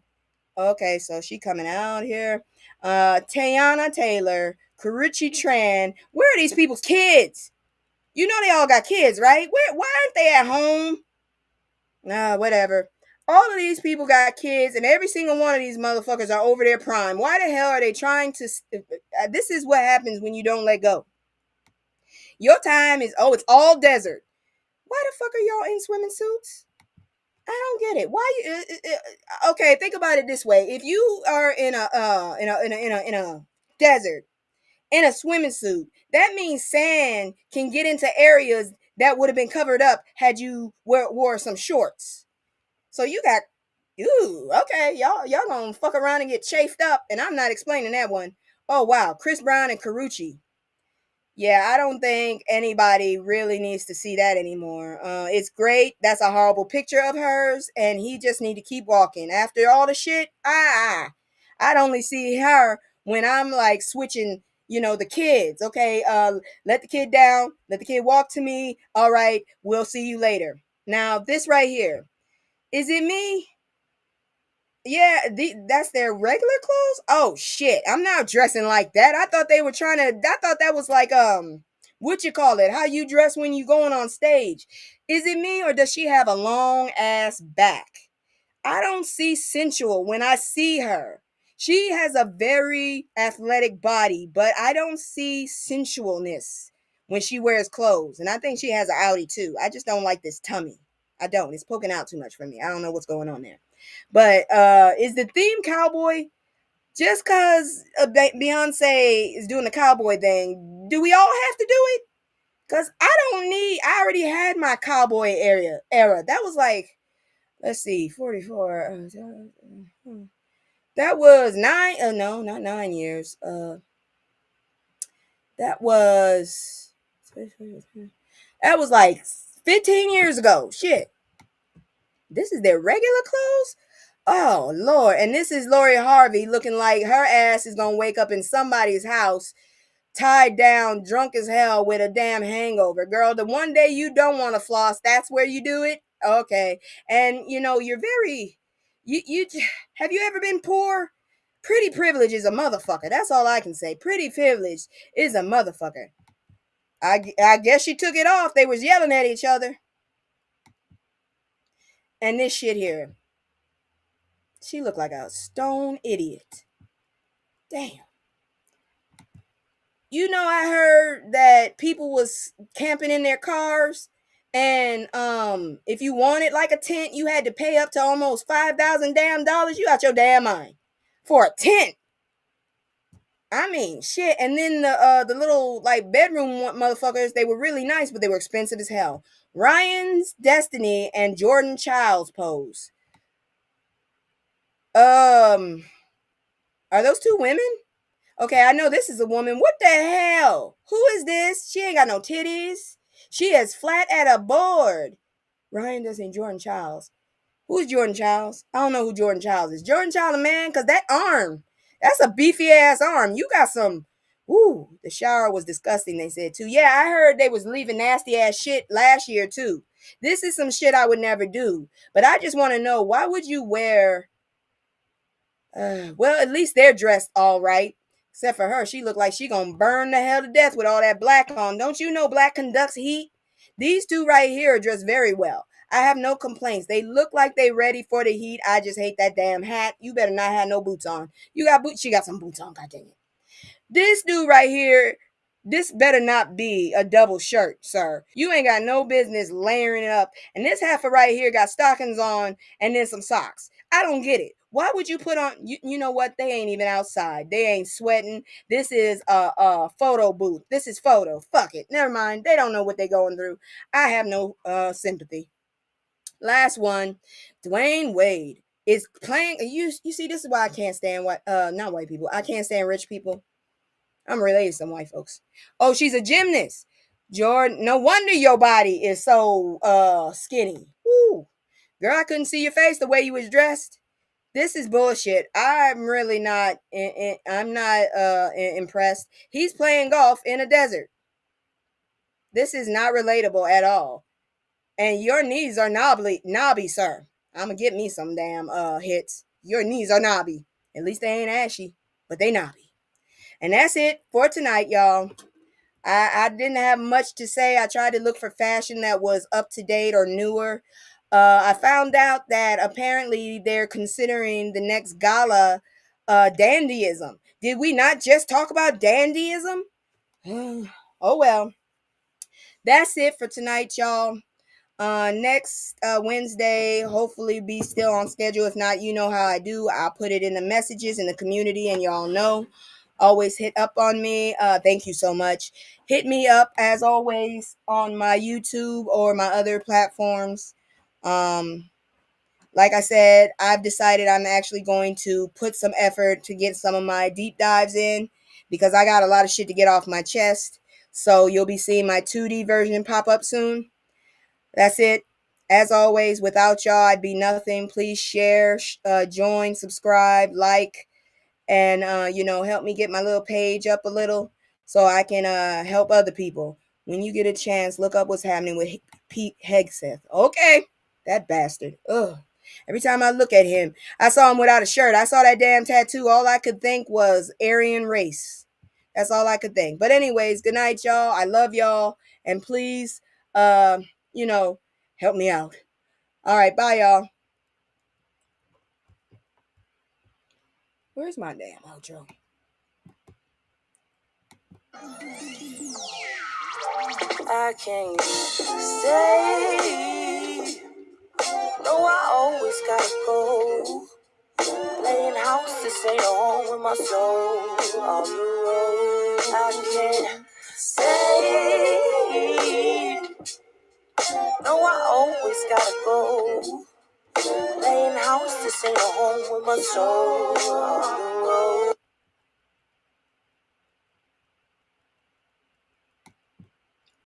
Okay, so she coming out here. Tayana Taylor, Karuchi Tran. Where are these people's kids? You know they all got kids, right? Why aren't they at home? Whatever. All of these people got kids, and every single one of these motherfuckers are over their prime. Why the hell are they trying to? This is what happens when you don't let go. Your time is, it's all desert. Why the fuck are y'all in swimming suits? I don't get it. Why you? Okay, think about it this way: if you are in a desert in a swimming suit, that means sand can get into areas that would have been covered up had you wore some shorts. So you got, ooh, okay, y'all gonna fuck around and get chafed up, and I'm not explaining that one. Oh wow, Chris Brown and Carucci. Yeah, I don't think anybody really needs to see that anymore. It's great. That's a horrible picture of hers, and he just need to keep walking. After all the shit, I'd only see her when I'm like switching, the kids. Okay, let the kid down, let the kid walk to me. All right, we'll see you later. Now, this right here, is it me? Yeah, that's their regular clothes. Oh shit, I'm not dressing like that. I thought they were trying to. I thought that was like what you call it? How you dress when you going on stage? Is it me or does she have a long ass back? I don't see sensual when I see her. She has a very athletic body, but I don't see sensualness when she wears clothes. And I think she has an outie too. I just don't like this tummy. I don't. It's poking out too much for me. I don't know what's going on there. But is the theme cowboy? Just cause Beyonce is doing the cowboy thing, do we all have to do it? Cause I don't need. I already had my cowboy era. That was like, let's see, 44. That was 9. No, not 9 years. That was like 15 years ago. Shit. This is their regular clothes? Oh Lord. And this is Lori Harvey looking like her ass is gonna wake up in somebody's house, tied down, drunk as hell with a damn hangover. Girl, the one day you don't want to floss, that's where you do it. Okay. And you're very you have you ever been poor? Pretty privilege is a motherfucker. That's all I can say. Pretty privilege is a motherfucker. I guess she took it off. They was yelling at each other. And this shit here. She looked like a stone idiot. Damn. I heard that people was camping in their cars, and if you wanted like a tent, you had to pay up to almost $5,000 damn dollars. You out your damn mind for a tent. I mean, shit. And then the little like bedroom motherfuckers, they were really nice, but they were expensive as hell. Ryan's Destiny and Jordan Childs pose. Are those two women? Okay, I know this is a woman. What the hell? Who is this? She ain't got no titties. She is flat at a board. Ryan Destiny, Jordan Childs. Who's Jordan Childs? I don't know who Jordan Childs is. Jordan Childs, a man, because that arm, that's a beefy ass arm. You got some. Ooh, the shower was disgusting, they said too. Yeah, I heard they was leaving nasty ass shit last year too. This is some shit I would never do. But I just want to know, why would you wear. Well, at least they're dressed all right. Except for her, she looked like she gonna burn the hell to death with all that black on. Don't you know black conducts heat? These two right here are dressed very well. I have no complaints. They look like they ready for the heat. I just hate that damn hat. You better not have no boots on. You got boots? She got some boots on. God dang it. This dude right here, this better not be a double shirt, sir. You ain't got no business layering it up. And this heifer right here got stockings on and then some socks. I don't get it. Why would you put on, you know what? They ain't even outside. They ain't sweating. This is a photo booth. This is photo. Fuck it. Never mind. They don't know what they going through. I have no sympathy. Last one. Dwayne Wade is playing. You see, this is why I can't stand not white people. I can't stand rich people. I'm related to some white folks. Oh, she's a gymnast. Jordan, no wonder your body is so skinny. Woo. Girl, I couldn't see your face the way you was dressed. This is bullshit. I'm really not I'm not impressed. He's playing golf in a desert. This is not relatable at all. And your knees are knobby, sir. I'm gonna get me some damn hits. Your knees are knobby. At least they ain't ashy, but they knobby. And that's it for tonight, y'all. I didn't have much to say. I tried to look for fashion that was up to date or newer. I found out that apparently they're considering the next gala dandyism. Did we not just talk about dandyism? Oh well. That's it for tonight, y'all. Next Wednesday, hopefully be still on schedule. If not, you know how I do. I'll put it in the messages in the community, and y'all know. Always hit up on me. Thank you so much. Hit me up as always on my YouTube or my other platforms. Like I said, I've decided I'm actually going to put some effort to get some of my deep dives in because I got a lot of shit to get off my chest. So you'll be seeing my 2D version pop up soon. That's it. As always, without y'all, I'd be nothing. Please share, join, subscribe, like, and help me get my little page up a little so I can help other people. When you get a chance, look up what's happening with Pete Hegseth. Okay, that bastard. Ugh. Every time I look at him, I saw him without a shirt. I saw that damn tattoo. All I could think was Aryan race. That's all I could think. But anyways, good night, y'all. I love y'all, and please, uh, help me out. All right, bye, y'all. Where's my damn outro? I can't stay. No, I always gotta go. Playing house, this ain't home with my soul. On the road, I can't stay. No, I always gotta go. Playing house, this ain't home with my soul.